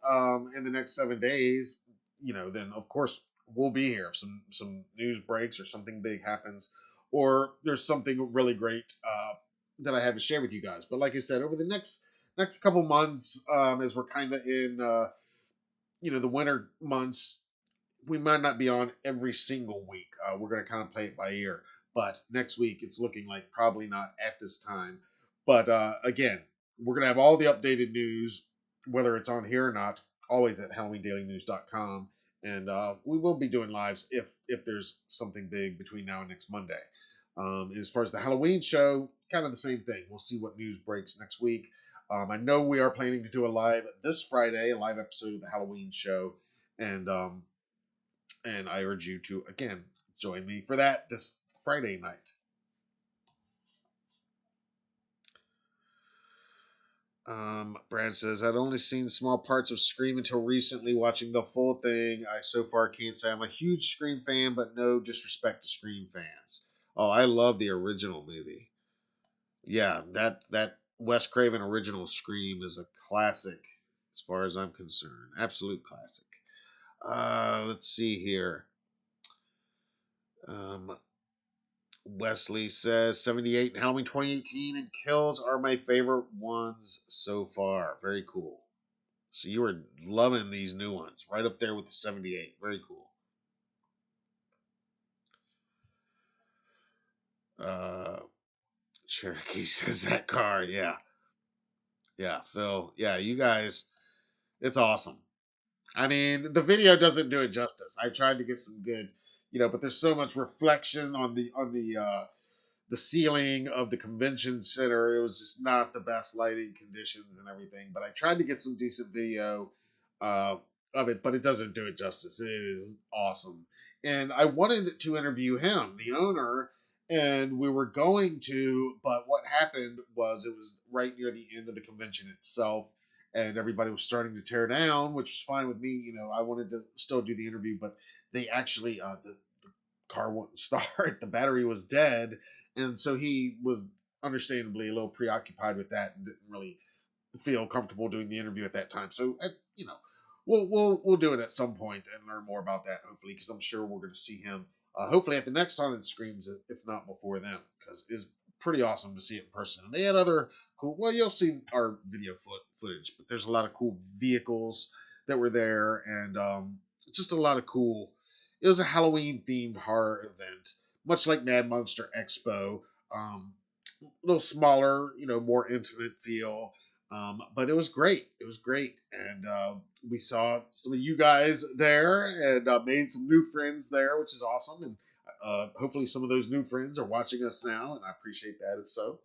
in the next 7 days, then of course we'll be here. If some news breaks or something big happens, or there's something really great that I have to share with you guys. But like I said, over the next couple months, as we're kind of in the winter months, we might not be on every single week. We're going to kind of play it by ear. But next week, it's looking like probably not at this time. But again, we're going to have all the updated news, whether it's on here or not, always at HalloweenDailyNews.com And we will be doing lives if there's something big between now and next Monday. As far as the Halloween show, kind of the same thing. We'll see what news breaks next week. I know we are planning to do a live this Friday, a live episode of the Halloween show, and I urge you to again join me for that this Friday night. Brad says, I'd only seen small parts of Scream until recently. Watching the full thing, I so far can't say I'm a huge Scream fan, but no disrespect to Scream fans. Oh, I love the original movie. Yeah, that Wes Craven original Scream is a classic as far as I'm concerned. Absolute classic. Let's see here. Um, Wesley says 78 and Halloween 2018 and Kills are my favorite ones so far. Very cool. So you were loving these new ones, right up there with the 78. Very cool. Uh, Cherokee says that car. Yeah. Yeah, Phil. Yeah, you guys, it's awesome. I mean, the video doesn't do it justice. I tried to get some good, but there's so much reflection on the ceiling of the convention center. It was just not the best lighting conditions and everything. But I tried to get some decent video uh, of it, but it doesn't do it justice. It is awesome. And I wanted to interview him, the owner, and we were going to, but what happened was it was right near the end of the convention itself. And everybody was starting to tear down, which was fine with me. I wanted to still do the interview, but they actually, the car wouldn't start. The battery was dead, and so he was understandably a little preoccupied with that and didn't really feel comfortable doing the interview at that time. So you know, we'll do it at some point and learn more about that hopefully, because I'm sure we're going to see him hopefully at the next Haunted Screams, if not before then, because it's pretty awesome to see it in person. And they had other cool. Well, you'll see our video footage, but there's a lot of cool vehicles that were there, and just a lot of cool. It was a Halloween themed horror event, much like Mad Monster Expo. A little smaller, more intimate feel. But it was great. It was great. And we saw some of you guys there and made some new friends there, which is awesome. And hopefully some of those new friends are watching us now, and I appreciate that if so.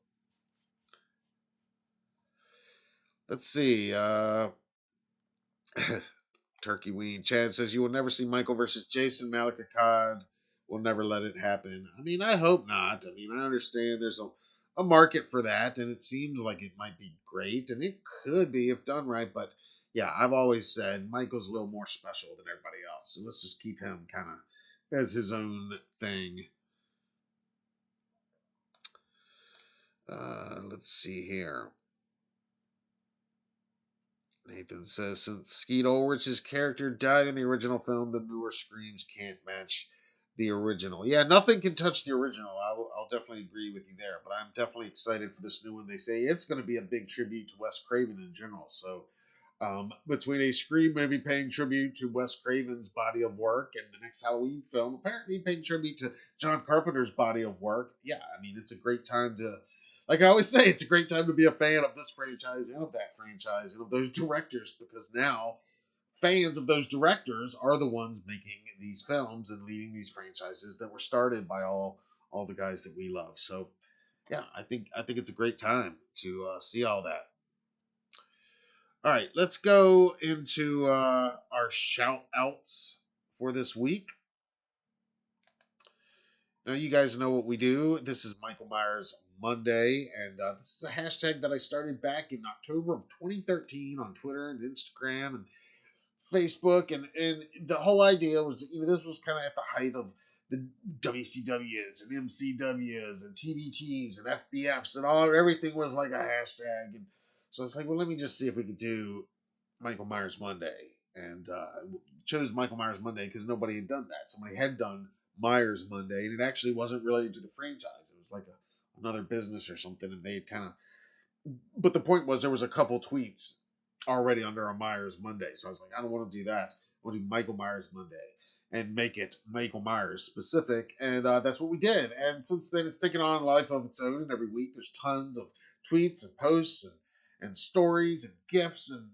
Let's see. Turkey Ween. Chad says, you will never see Michael versus Jason. Malika will never let it happen. I mean, I hope not. I mean, I understand there's a market for that, and it seems like it might be great, and it could be if done right. But yeah, I've always said Michael's a little more special than everybody else. So let's just keep him kind of as his own thing. Let's see here. Nathan says, since Skeet Ulrich's character died in the original film, the newer Screams can't match the original. Yeah, nothing can touch the original. I'll definitely agree with you there. But I'm definitely excited for this new one. They say it's going to be a big tribute to Wes Craven in general. So between a Scream movie paying tribute to Wes Craven's body of work and the next Halloween film apparently paying tribute to John Carpenter's body of work, yeah, I mean, it's a great time to, like I always say, it's a great time to be a fan of this franchise and of that franchise and of those directors, because now fans of those directors are the ones making these films and leading these franchises that were started by all the guys that we love. So yeah, I think it's a great time to see all that. All right, let's go into our shout outs for this week. Now, you guys know what we do. This is Michael Myers Monday, and this is a hashtag that I started back in October of 2013 on Twitter and Instagram and Facebook, and the whole idea was, this was kind of at the height of the WCWs and MCWs and TBTs and FBFs and everything was like a hashtag, and so it's like, well, let me just see if we could do Michael Myers Monday, and chose Michael Myers Monday because nobody had done that. Somebody had done Myers Monday, and it actually wasn't related to the franchise. It was like another business or something, and they had kind of. But the point was, there was a couple tweets already under a Myers Monday, so I was like, I don't want to do that. I want to do Michael Myers Monday and make it Michael Myers specific, and that's what we did. And since then, it's taken on a life of its own, and every week there's tons of tweets and posts and stories and gifs and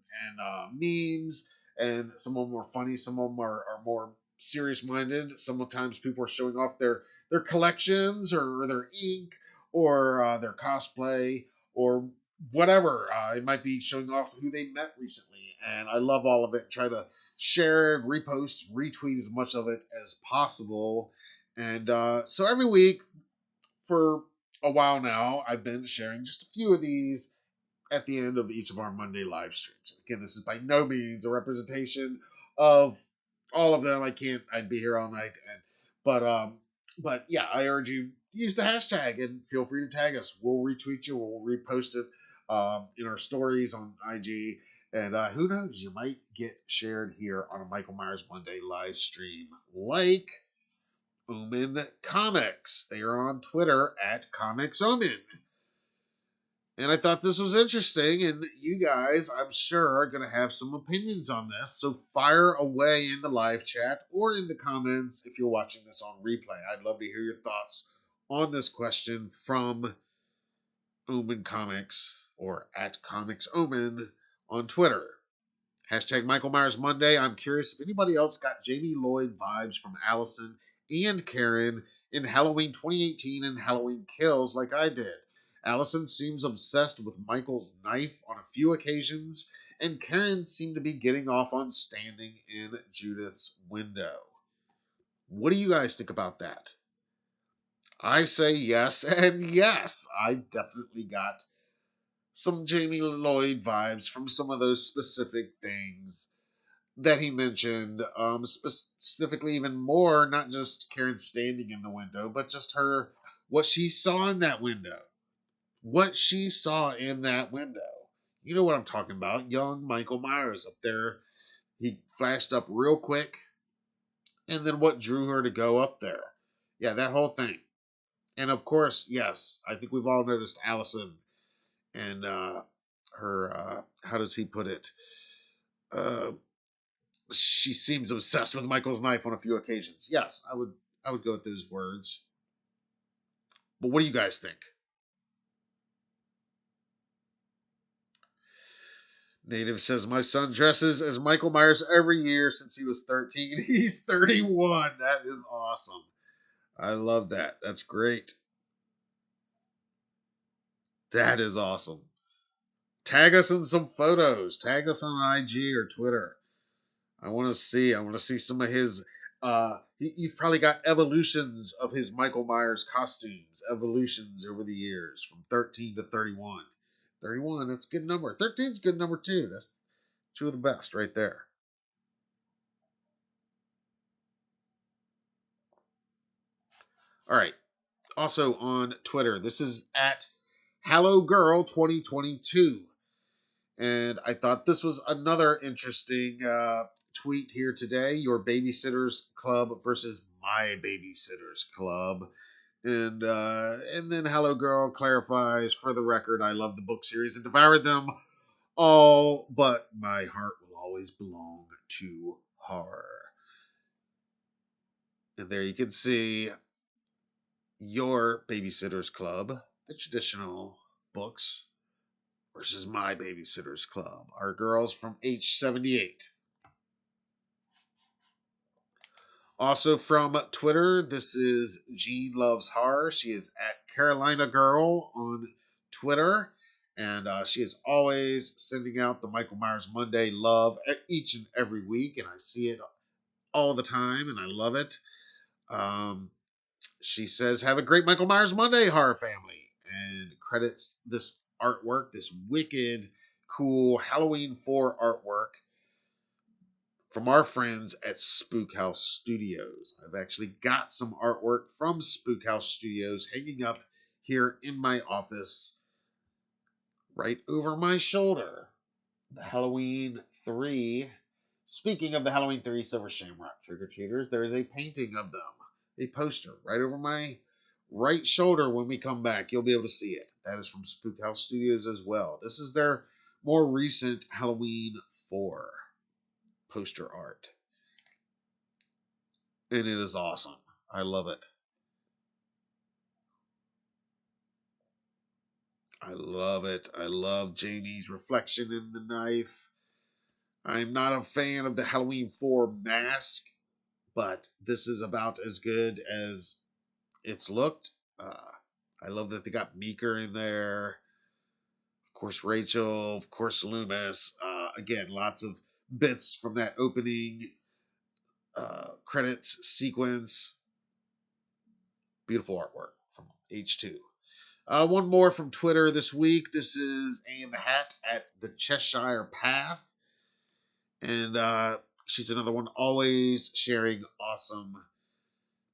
memes and some of them are funny, some of them are more serious minded. Sometimes people are showing off their collections or their ink or their cosplay or whatever. It might be showing off who they met recently, and I love all of it. Try to share, repost, retweet as much of it as possible. And so every week for a while now, I've been sharing just a few of these at the end of each of our Monday live streams. Again, this is by no means a representation of all of them. I'd be here all night. But yeah, I urge you use the hashtag and feel free to tag us. We'll retweet you. We'll repost it in our stories on IG. And who knows, you might get shared here on a Michael Myers Monday live stream like Omen Comics. They are on Twitter at Comics Omen. And I thought this was interesting, and you guys, I'm sure, are going to have some opinions on this. So fire away in the live chat or in the comments if you're watching this on replay. I'd love to hear your thoughts on this question from Omen Comics or at Comics Omen on Twitter. Hashtag Michael Myers Monday. I'm curious if anybody else got Jamie Lloyd vibes from Allison and Karen in Halloween 2018 and Halloween Kills like I did. Allison seems obsessed with Michael's knife on a few occasions, and Karen seemed to be getting off on standing in Judith's window. What do you guys think about that? I say yes and yes. I definitely got some Jamie Lloyd vibes from some of those specific things that he mentioned, specifically even more, not just Karen standing in the window, but just what she saw in that window. What she saw in that window. You know what I'm talking about. Young Michael Myers up there. He flashed up real quick. And then what drew her to go up there? Yeah, that whole thing. And of course, yes, I think we've all noticed Allison and her, how does he put it? She seems obsessed with Michael's knife on a few occasions. Yes, I would go with those words. But what do you guys think? Native says, my son dresses as Michael Myers every year since he was 13. He's 31. That is awesome. I love that. That's great. That is awesome. Tag us in some photos. Tag us on IG or Twitter. I want to see some of his. You've probably got evolutions of his Michael Myers costumes, evolutions over the years from 13 to 31. 31, that's a good number. 13 is a good number too. That's two of the best right there. All right. Also on Twitter, this is at HelloGirl2022. And I thought this was another interesting tweet here today. Your Babysitters Club versus My Babysitters Club. And then Hello Girl clarifies, for the record, I love the book series and devoured them all, but my heart will always belong to horror. And there you can see Your Babysitters Club, the traditional books, versus My Babysitters Club, our girls from H78. Also from Twitter, this is Jean Loves Horror. She is at Carolina Girl on Twitter. And she is always sending out the Michael Myers Monday love each and every week. And I see it all the time, and I love it. She says, have a great Michael Myers Monday, horror family. And credits this artwork, this wicked, cool Halloween 4 artwork from our friends at Spook House Studios. I've actually got some artwork from Spook House Studios hanging up here in my office right over my shoulder. The Halloween 3. Speaking of the Halloween 3 Silver Shamrock trick-or-treaters, there is a painting of them, a poster right over my right shoulder. When we come back, you'll be able to see it. That is from Spook House Studios as well. This is their more recent Halloween 4 poster art. And it is awesome. I love it. I love it. I love Jamie's reflection in the knife. I'm not a fan of the Halloween 4 mask, but this is about as good as it's looked. I love that they got Meeker in there. Of course, Rachel. Of course, Loomis. Again, lots of bits from that opening credits sequence. Beautiful artwork from H2. One more from Twitter this week. This is Anne the Hat at the Cheshire Path. And she's another one always sharing awesome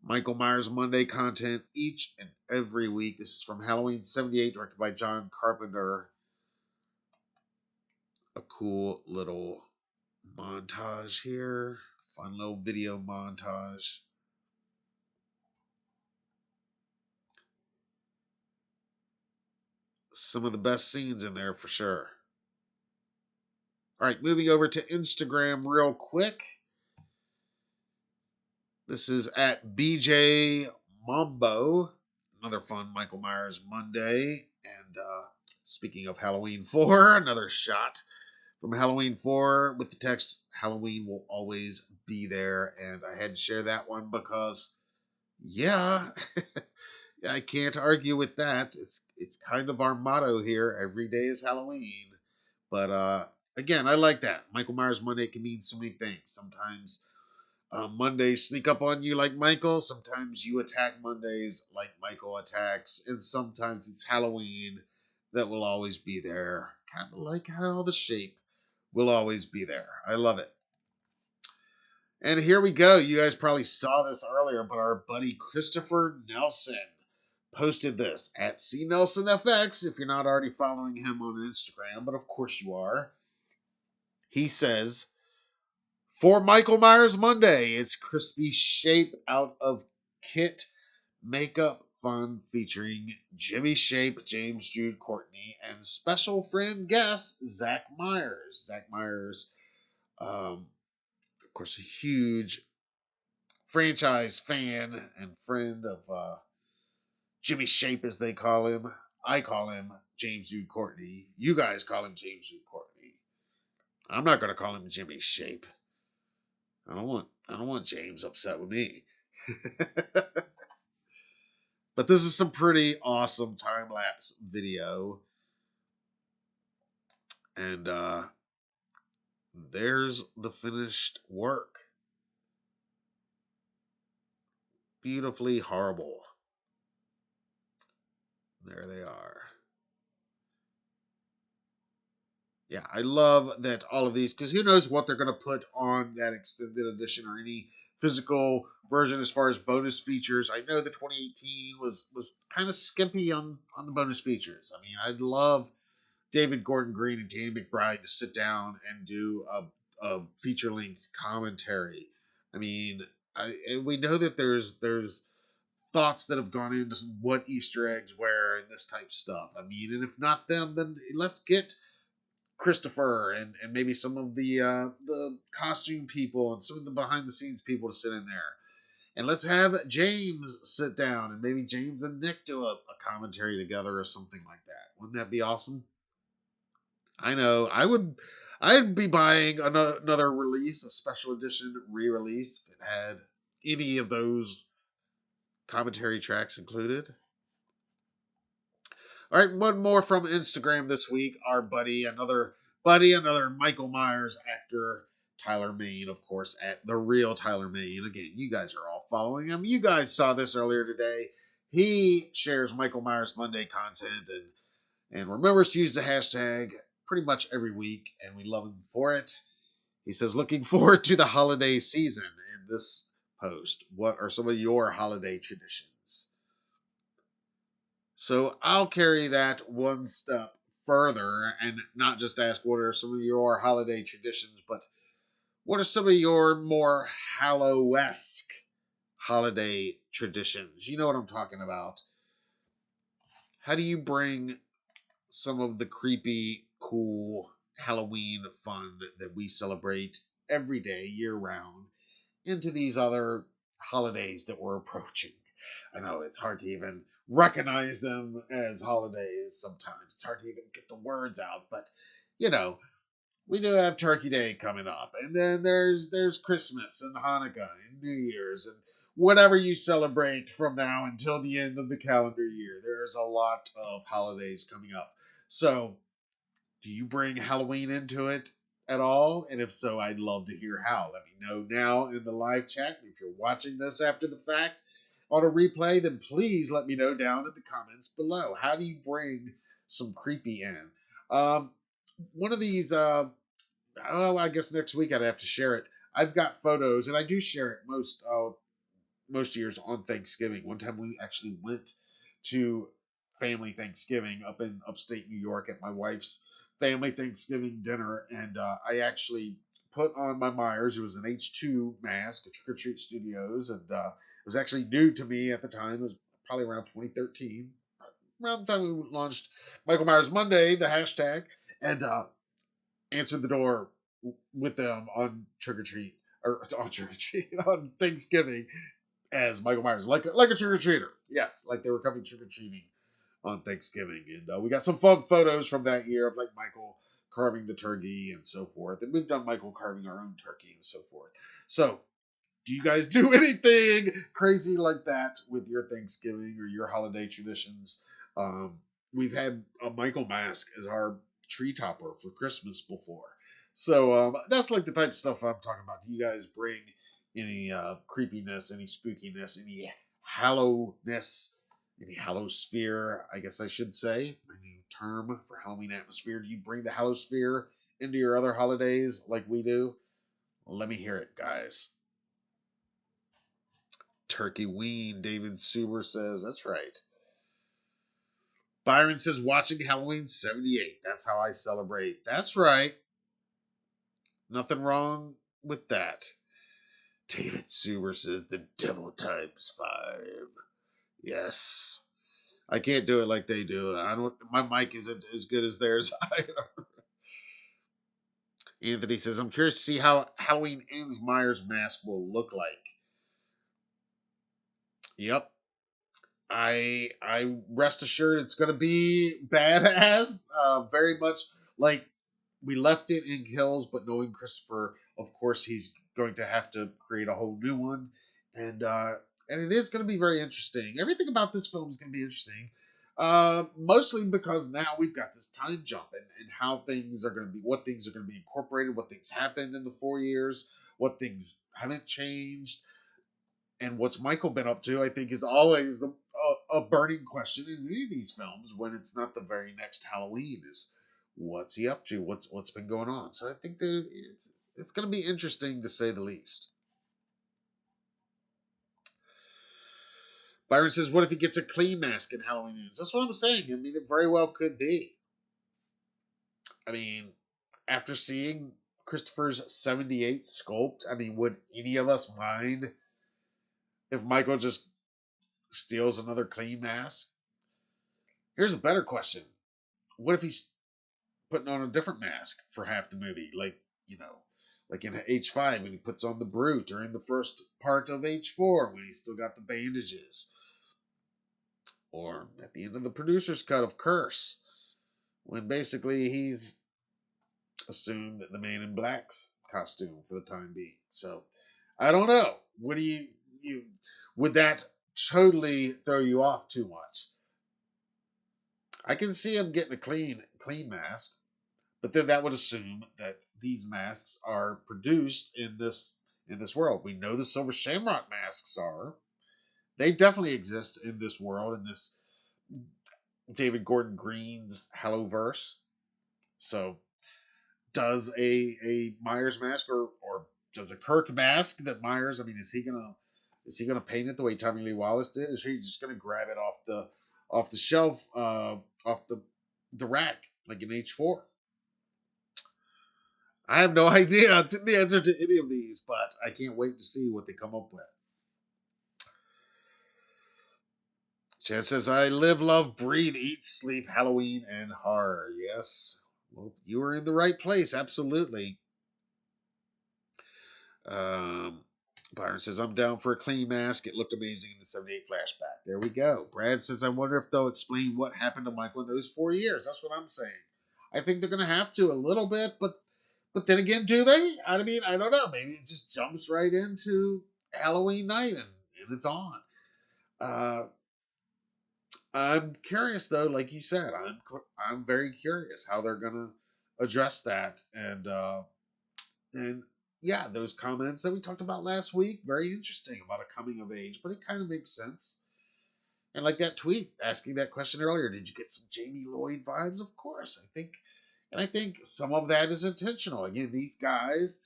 Michael Myers Monday content each and every week. This is from Halloween 78, directed by John Carpenter. A cool little montage here. Fun little video montage. Some of the best scenes in there for sure. All right, moving over to Instagram real quick. This is at BJ Mambo. Another fun Michael Myers Monday. And speaking of Halloween 4, another shot from Halloween 4 with the text, Halloween will always be there. And I had to share that one because, yeah, I can't argue with that. It's kind of our motto here. Every day is Halloween. But again, I like that. Michael Myers Monday can mean so many things. Sometimes Mondays sneak up on you like Michael. Sometimes you attack Mondays like Michael attacks. And sometimes it's Halloween that will always be there. Kind of like how the shape will always be there. I love it. And here we go. You guys probably saw this earlier, but our buddy Christopher Nelson posted this at CNelsonFX if you're not already following him on Instagram, but of course you are. He says, for Michael Myers Monday, it's crispy shape out of kit makeup fun featuring Jimmy Shape, James Jude Courtney, and special friend guest Zach Myers. Zach Myers, of course, a huge franchise fan and friend of Jimmy Shape, as they call him. I call him James Jude Courtney. You guys call him James Jude Courtney. I'm not going to call him Jimmy Shape. I don't want James upset with me. But this is some pretty awesome time lapse video. And there's the finished work. Beautifully horrible. There they are. Yeah, I love that all of these, because who knows what they're going to put on that extended edition or any physical version as far as bonus features. I know the 2018 was kind of skimpy on the bonus features. I mean, I'd love David Gordon Green and Danny McBride to sit down and do a feature length commentary. I mean, we know that there's thoughts that have gone into what Easter eggs where and this type of stuff. I mean, and if not them, then let's get Christopher and maybe some of the costume people and some of the behind the scenes people to sit in there. And let's have James sit down and maybe James and Nick do a commentary together or something like that. Wouldn't that be awesome? I know. I'd be buying another release, a special edition re-release if it had any of those commentary tracks included. All right, one more from Instagram this week. Our another Michael Myers actor, Tyler Main, of course, at The Real Tyler Main. Again, you guys are all following him. You guys saw this earlier today. He shares Michael Myers Monday content and remembers to use the hashtag pretty much every week, and we love him for it. He says, looking forward to the holiday season. In this post, what are some of your holiday traditions? So I'll carry that one step further and not just ask what are some of your holiday traditions, but what are some of your more Hallow-esque holiday traditions? You know what I'm talking about. How do you bring some of the creepy, cool Halloween fun that we celebrate every day, year round, into these other holidays that we're approaching? I know it's hard to even recognize them as holidays sometimes. It's hard to even get the words out, but you know, we do have Turkey Day coming up, and then there's Christmas and Hanukkah and New Year's and whatever you celebrate from now until the end of the calendar year. There's a lot of holidays coming up. So, do you bring Halloween into it at all? And if so, I'd love to hear how. Let me know now in the live chat. If you're watching this after the fact on a replay, then please let me know down in the comments below. How do you bring some creepy in? Um, one of these oh, I guess next week I'd have to share it. I've got photos, and I do share it most years on Thanksgiving. One time we actually went to family Thanksgiving up in upstate New York at my wife's family Thanksgiving dinner, and I actually put on my Myers. It was an H2 mask at Trick or Treat Studios, and it was actually new to me at the time. It was probably around 2013, around the time we launched Michael Myers Monday, the hashtag, and answered the door with them on Trick or Treat or on Trick or Treat on Thanksgiving as Michael Myers, like a trick or treater. Yes, like they were coming trick or treating on Thanksgiving, and we got some fun photos from that year of like Michael carving the turkey and so forth, and we've done Michael carving our own turkey and so forth. So, do you guys do anything crazy like that with your Thanksgiving or your holiday traditions? Um, we've had a Michael mask as our tree topper for Christmas before. So that's like the type of stuff I'm talking about. Do you guys bring any creepiness, any spookiness, any hallowness, any hallosphere, I guess I should say, my new term for Halloween atmosphere? Do you bring the hallosphere into your other holidays like we do? Well, let me hear it, guys. Turkey Ween, David Suber says. That's right. Byron says, watching Halloween 78. That's how I celebrate. That's right. Nothing wrong with that. David Suber says, the devil times 5. Yes. I can't do it like they do. I don't. My mic isn't as good as theirs either. Anthony says, I'm curious to see how Halloween Ends Myers mask will look like. Yep. I rest assured it's gonna be badass. Very much like we left it in Kills, but knowing Christopher, of course, he's going to have to create a whole new one, and it is going to be very interesting. Everything about this film is going to be interesting, mostly because now we've got this time jump and how things are going to be, what things are going to be incorporated, what things happened in the 4 years, what things haven't changed, and what's Michael been up to. I think is always a burning question in any of these films when it's not the very next Halloween is what's he up to? What's been going on? So I think it's going to be interesting to say the least. Byron says, "What if he gets a clean mask in Halloween Ends?" That's what I'm saying. I mean, it very well could be. I mean, after seeing Christopher's 78 sculpt, I mean, would any of us mind if Michael just steals another clean mask? Here's a better question: what if he's putting on a different mask for half the movie, like in H5 when he puts on the Brute, or in the first part of H4 when he's still got the bandages, or at the end of the producer's cut of Curse when basically he's assumed the Man in Black's costume for the time being. So I don't know. What do you would that totally throw you off too much? I can see him getting a clean mask. But then that would assume that these masks are produced in this world. We know the Silver Shamrock masks are. They definitely exist in this world, in this David Gordon Green's Hallowverse. So does a Myers mask or does a Kirk mask that Myers, I mean, is he gonna paint it the way Tommy Lee Wallace did? Is he just gonna grab it off the shelf, off the rack, like in H4? I have no idea the answer to any of these, but I can't wait to see what they come up with. Chad says, I live, love, breathe, eat, sleep, Halloween, and horror. Yes. Well, you were in the right place. Absolutely. Byron says, I'm down for a clean mask. It looked amazing in the 78 flashback. There we go. Brad says, I wonder if they'll explain what happened to Michael in those 4 years. That's what I'm saying. I think they're going to have to a little bit, but But then again, do they? I mean, I don't know. Maybe it just jumps right into Halloween night and it's on. Uh, I'm curious though, like you said, I'm very curious how they're gonna address that, and yeah, those comments that we talked about last week, very interesting about a coming of age, but it kind of makes sense. And like that tweet asking that question earlier, did you get some Jamie Lloyd vibes? Of course, I think some of that is intentional. Again, these guys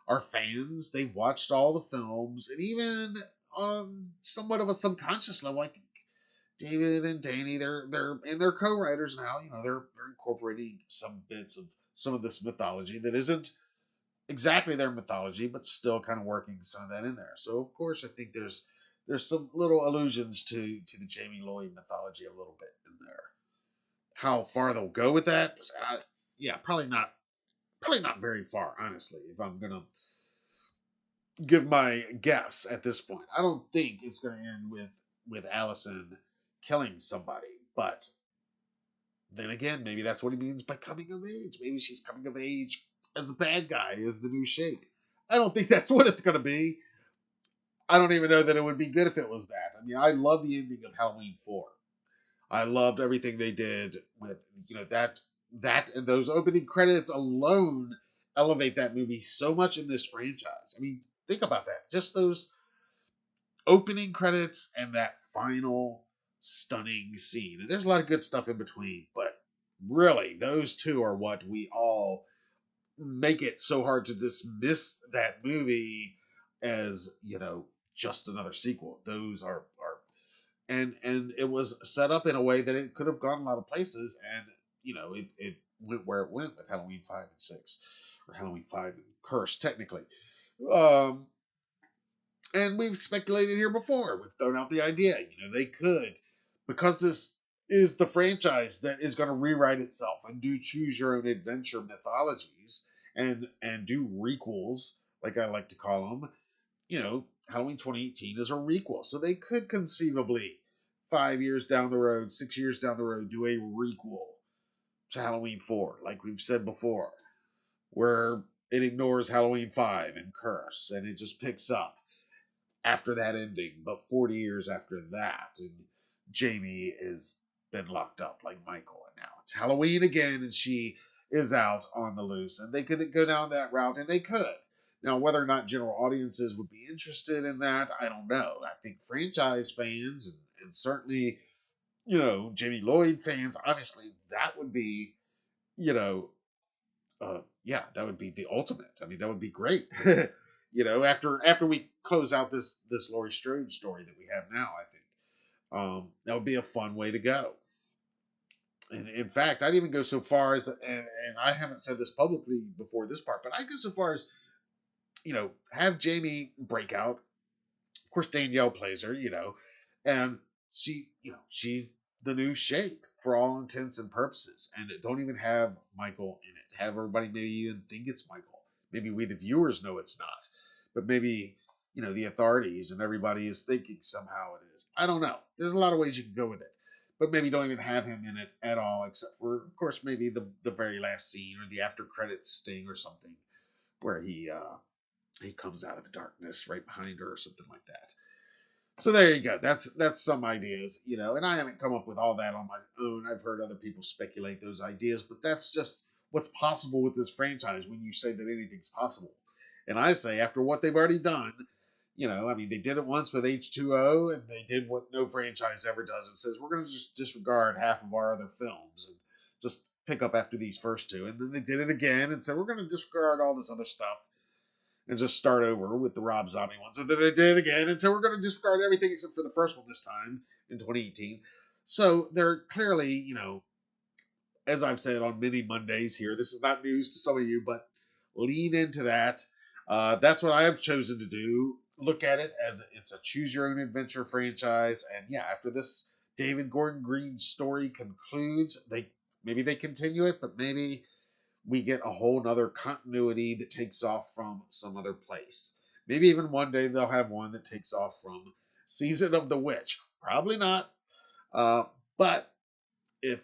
are fans; they've watched all the films, and even on somewhat of a subconscious level, I think David and Danny, they're co-writers now. You know, they're incorporating some bits of some of this mythology that isn't exactly their mythology, but still kind of working some of that in there. So of course, I think there's some little allusions to the Jamie Lloyd mythology a little bit in there. How far they'll go with that, yeah, probably not very far, honestly. If I'm gonna give my guess at this point, I don't think it's gonna end with Allison killing somebody, but then again, maybe that's what he means by coming of age. Maybe she's coming of age as a bad guy, as the new shape. I don't think that's what it's going to be. I don't even know that it would be good if it was that. I mean, I love the ending of Halloween 4. I loved everything they did with, that and those opening credits alone elevate that movie so much in this franchise. I mean, think about that. Just those opening credits and that final stunning scene. And there's a lot of good stuff in between, but really, those two are what we all make it so hard to dismiss that movie as, just another sequel. Those are and it was set up in a way that it could have gone a lot of places, and it went where it went with Halloween 5 and 6, or Halloween 5 and Curse technically. Um, and we've speculated here before. We've thrown out the idea, they could, because this is the franchise that is going to rewrite itself and do choose your own adventure mythologies and do requels, like I like to call them. Halloween 2018 is a requel, so they could conceivably 5 years down the road, 6 years down the road, do a requel to Halloween 4, like we've said before, where it ignores Halloween 5 and Curse, and it just picks up after that ending, but 40 years after that, and Jamie is been locked up like Michael, and now it's Halloween again, and she is out on the loose, and they could go down that route, and they could. Now, whether or not general audiences would be interested in that, I don't know. I think franchise fans and certainly, Jamie Lloyd fans, obviously, that would be, you know, yeah, that would be the ultimate. I mean, that would be great. After we close out this Laurie Strode story that we have now, I think that would be a fun way to go. And in fact, I'd even go so far as, and I haven't said this publicly before this part, but I'd go so far as, have Jamie break out. Of course, Danielle plays her, and she's the new shape for all intents and purposes. And don't even have Michael in it. Have everybody maybe even think it's Michael. Maybe we, the viewers, know it's not. But maybe, the authorities and everybody is thinking somehow it is. I don't know. There's a lot of ways you can go with it. But maybe don't even have him in it at all, except for, of course, maybe the very last scene or the after credits sting or something where he comes out of the darkness right behind her or something like that. So there you go. That's some ideas, and I haven't come up with all that on my own. I've heard other people speculate those ideas, but that's just what's possible with this franchise when you say that anything's possible. And I say, after what they've already done, I mean, they did it once with H2O, and they did what no franchise ever does. It says, we're going to just disregard half of our other films and just pick up after these first two. And then they did it again and said, we're going to disregard all this other stuff and just start over with the Rob Zombie ones. And then they did it again and said, we're going to disregard everything except for the first one this time in 2018. So they're clearly, as I've said on many Mondays here, this is not news to some of you, but lean into that. That's what I have chosen to do. Look at it as it's a choose your own adventure franchise. And yeah, after this David Gordon Green story concludes, maybe they continue it, but maybe we get a whole nother continuity that takes off from some other place. Maybe even one day they'll have one that takes off from Season of the Witch. Probably not. But if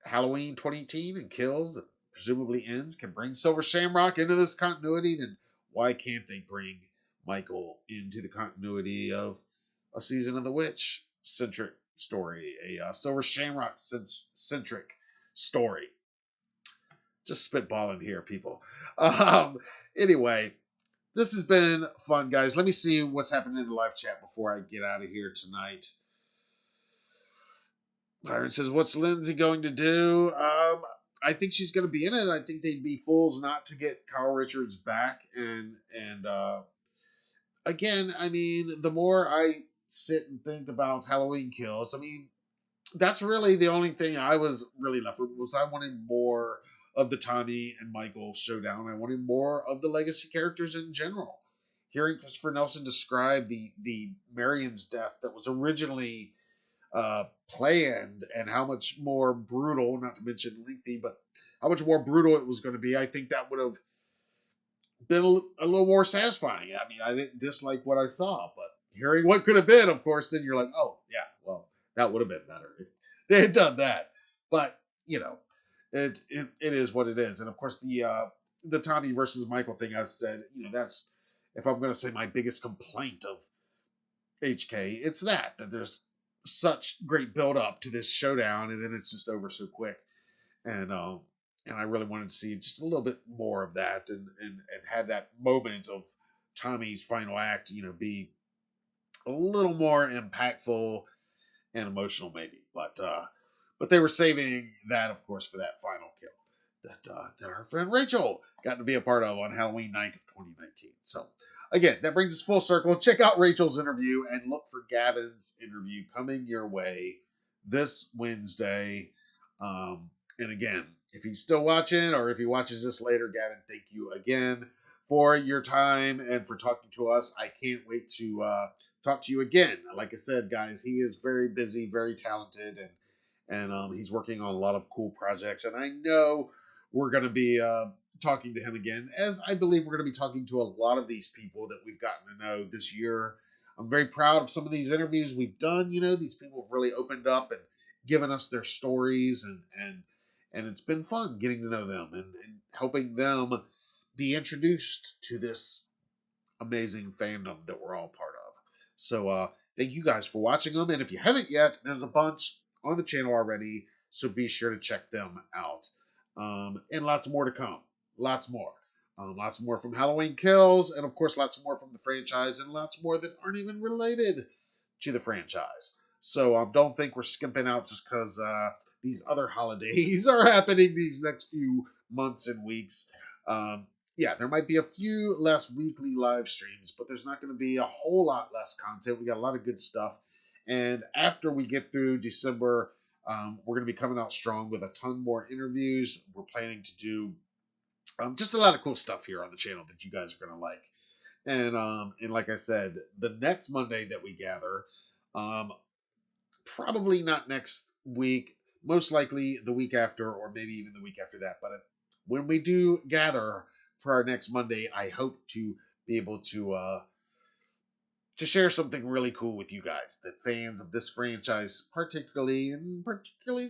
Halloween 2018 and Kills presumably ends can bring Silver Shamrock into this continuity, then why can't they bring Michael into the continuity of a Season of the Witch centric story, a Silver Shamrock centric story? Just spitballing here, people. Anyway, this has been fun, guys. Let me see what's happening in the live chat before I get out of here tonight. Byron says, "What's Lindsay going to do?" I think she's going to be in it. I think they'd be fools not to get Kyle Richards back. And again, I mean, the more I sit and think about Halloween Kills, I mean, that's really the only thing I was really left with. Was I wanted more of the Tommy and Michael showdown. I wanted more of the legacy characters in general. Hearing Christopher Nelson describe the Marion's death that was originally planned, and how much more brutal, not to mention lengthy, but how much more brutal it was going to be, I think that would have been a little more satisfying. I mean, I didn't dislike what I saw, but hearing what could have been, of course, then you're like, oh, yeah, well, that would have been better if they had done that. But, you know, it is what it is. And, of course, the Tommy versus Michael thing, I've said, you know, that's, if I'm going to say my biggest complaint of HK, it's that there's such great build up to this showdown, and then it's just over so quick. And I really wanted to see just a little bit more of that, and have that moment of Tommy's final act, you know, be a little more impactful and emotional, maybe. But they were saving that, of course, for that final kill that our friend Rachel got to be a part of on Halloween night of 2019. So again, that brings us full circle. Check out Rachel's interview and look for Gavin's interview coming your way this Wednesday. And again, if he's still watching, or if he watches this later, Gavin, thank you again for your time and for talking to us. I can't wait to talk to you again. Like I said, guys, he is very busy, very talented, and he's working on a lot of cool projects. And I know we're going to be talking to him again, as I believe we're going to be talking to a lot of these people that we've gotten to know this year. I'm very proud of some of these interviews we've done. You know, these people have really opened up and given us their stories, and it's been fun getting to know them and helping them be introduced to this amazing fandom that we're all part of. So thank you guys for watching them. And if you haven't yet, there's a bunch on the channel already, so be sure to check them out. And lots more to come. Lots more. Lots more from Halloween Kills, and of course lots more from the franchise, and lots more that aren't even related to the franchise. So don't think we're skimping out just because these other holidays are happening these next few months and weeks. Yeah, there might be a few less weekly live streams, but there's not going to be a whole lot less content. We got a lot of good stuff. And after we get through December, we're going to be coming out strong with a ton more interviews. We're planning to do just a lot of cool stuff here on the channel that you guys are going to like. And like I said, the next Monday that we gather, probably not next week, most likely the week after, or maybe even the week after that. But when we do gather for our next Monday, I hope to be able to share something really cool with you guys that fans of this franchise, particularly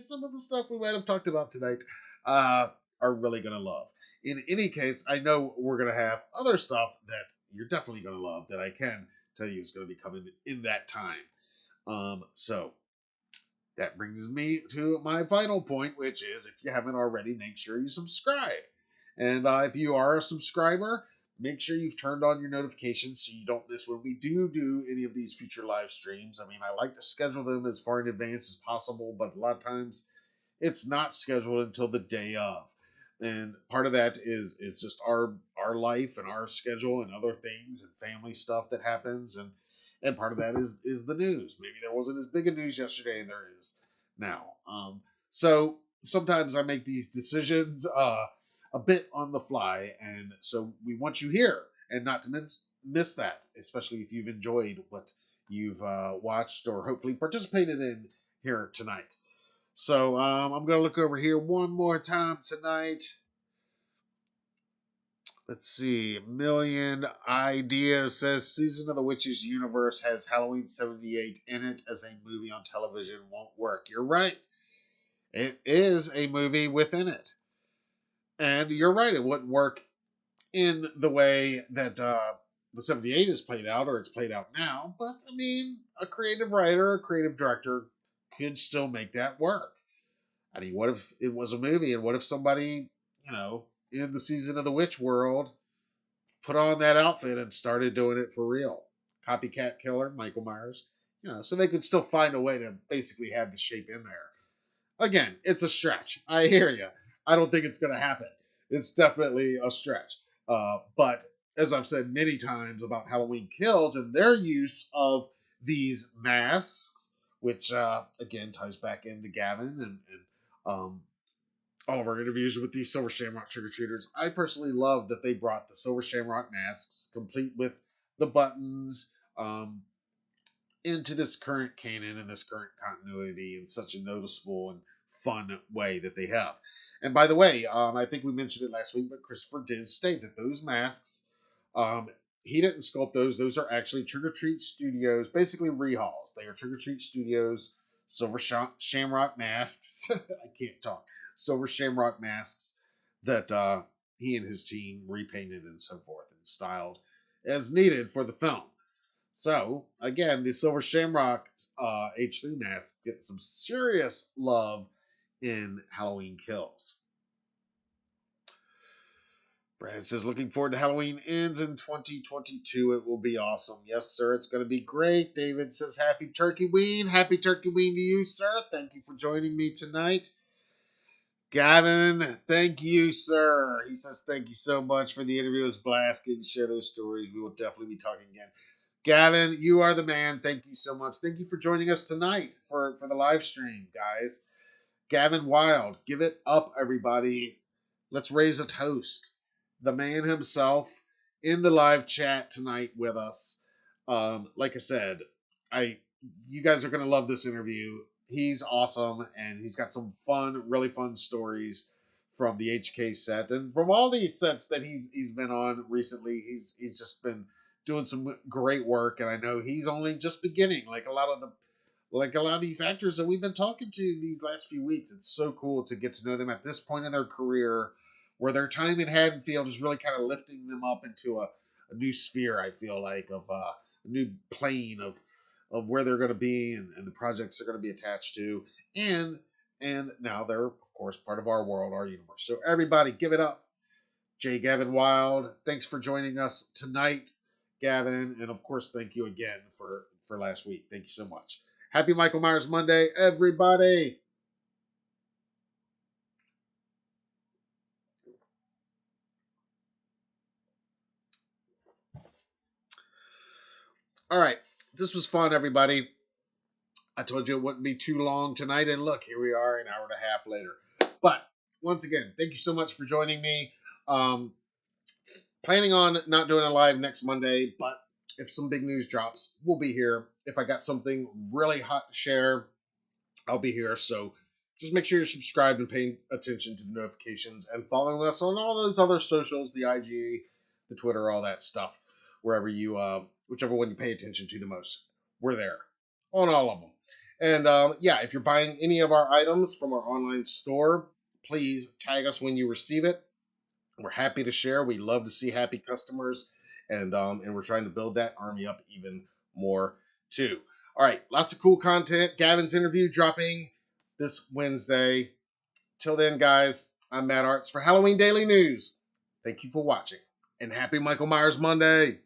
some of the stuff we might have talked about tonight, are really going to love. In any case, I know we're going to have other stuff that you're definitely going to love that I can tell you is going to be coming in that time. So that brings me to my final point, which is, if you haven't already, make sure you subscribe. And if you are a subscriber, make sure you've turned on your notifications so you don't miss when we do any of these future live streams. I mean, I like to schedule them as far in advance as possible, but a lot of times it's not scheduled until the day of. And part of that is just our life and our schedule and other things and family stuff that happens, and part of that is the news. Maybe there wasn't as big a news yesterday, and there is now. So sometimes I make these decisions a bit on the fly, and so we want you here and not to miss that, especially if you've enjoyed what you've watched or hopefully participated in here tonight. So I'm going to look over here one more time tonight. Let's see. Million Ideas says Season of the Witches universe has Halloween 78 in it as a movie on television won't work. You're right. It is a movie within it. And you're right, it wouldn't work in the way that the 78 is played out or it's played out now. But I mean, a creative writer, a creative director could still make that work. I mean, what if it was a movie, and what if somebody, in the Season of the Witch world put on that outfit and started doing it for real? Copycat killer, Michael Myers. So they could still find a way to basically have the shape in there. Again, it's a stretch. I hear you. I don't think it's going to happen. It's definitely a stretch. But as I've said many times about Halloween Kills and their use of these masks, which again ties back into Gavin and all of our interviews with these Silver Shamrock trick or treaters, I personally love that they brought the Silver Shamrock masks, complete with the buttons, into this current canon and this current continuity in such a noticeable and fun way that they have. And by the way, I think we mentioned it last week, but Christopher did state that those masks, um, he didn't sculpt those. Those are actually Trick or Treat Studios, basically rehauls. They are Trick or Treat Studios Silver Shamrock masks. I can't talk. Silver Shamrock masks that he and his team repainted and so forth and styled as needed for the film. So, again, the Silver Shamrock H3 mask gets some serious love in Halloween Kills. Brad says, looking forward to Halloween Ends in 2022. It will be awesome. Yes, sir. It's going to be great. David says, Happy Turkey Ween. Happy Turkey Ween to you, sir. Thank you for joining me tonight. Gavin, thank you, sir. He says, thank you so much for the interview. It was blast getting to share those stories. We will definitely be talking again. Gavin, you are the man. Thank you so much. Thank you for joining us tonight for the live stream, guys. Gaven Wilde, give it up, everybody. Let's raise a toast. The man himself in the live chat tonight with us. Like I said, you guys are gonna love this interview. He's awesome, and he's got some fun, really fun stories from the HK set and from all these sets that he's been on recently. He's just been doing some great work, and I know he's only just beginning. Like a lot of these actors that we've been talking to these last few weeks, it's so cool to get to know them at this point in their career, where their time in Haddonfield is really kind of lifting them up into a new sphere. I feel like of a new plane of where they're going to be and the projects they're going to be attached to, and now they're of course part of our world, our universe. So everybody, give it up, J. Gaven Wilde. Thanks for joining us tonight, Gavin, and of course, thank you again for last week. Thank you so much. Happy Michael Myers Monday, everybody. All right, this was fun, everybody. I told you it wouldn't be too long tonight, and look, here we are an hour and a half later. But once again, thank you so much for joining me. Planning on not doing a live next Monday, but if some big news drops, we'll be here. If I got something really hot to share, I'll be here. So just make sure you're subscribed and paying attention to the notifications and following us on all those other socials, the IG, the Twitter, all that stuff. Wherever you, whichever one you pay attention to the most, we're there on all of them. And yeah, if you're buying any of our items from our online store, please tag us when you receive it. We're happy to share. We love to see happy customers, and we're trying to build that army up even more too. All right, lots of cool content. Gavin's interview dropping this Wednesday. Till then, guys, I'm Matt Arts for Halloween Daily News. Thank you for watching, and happy Michael Myers Monday.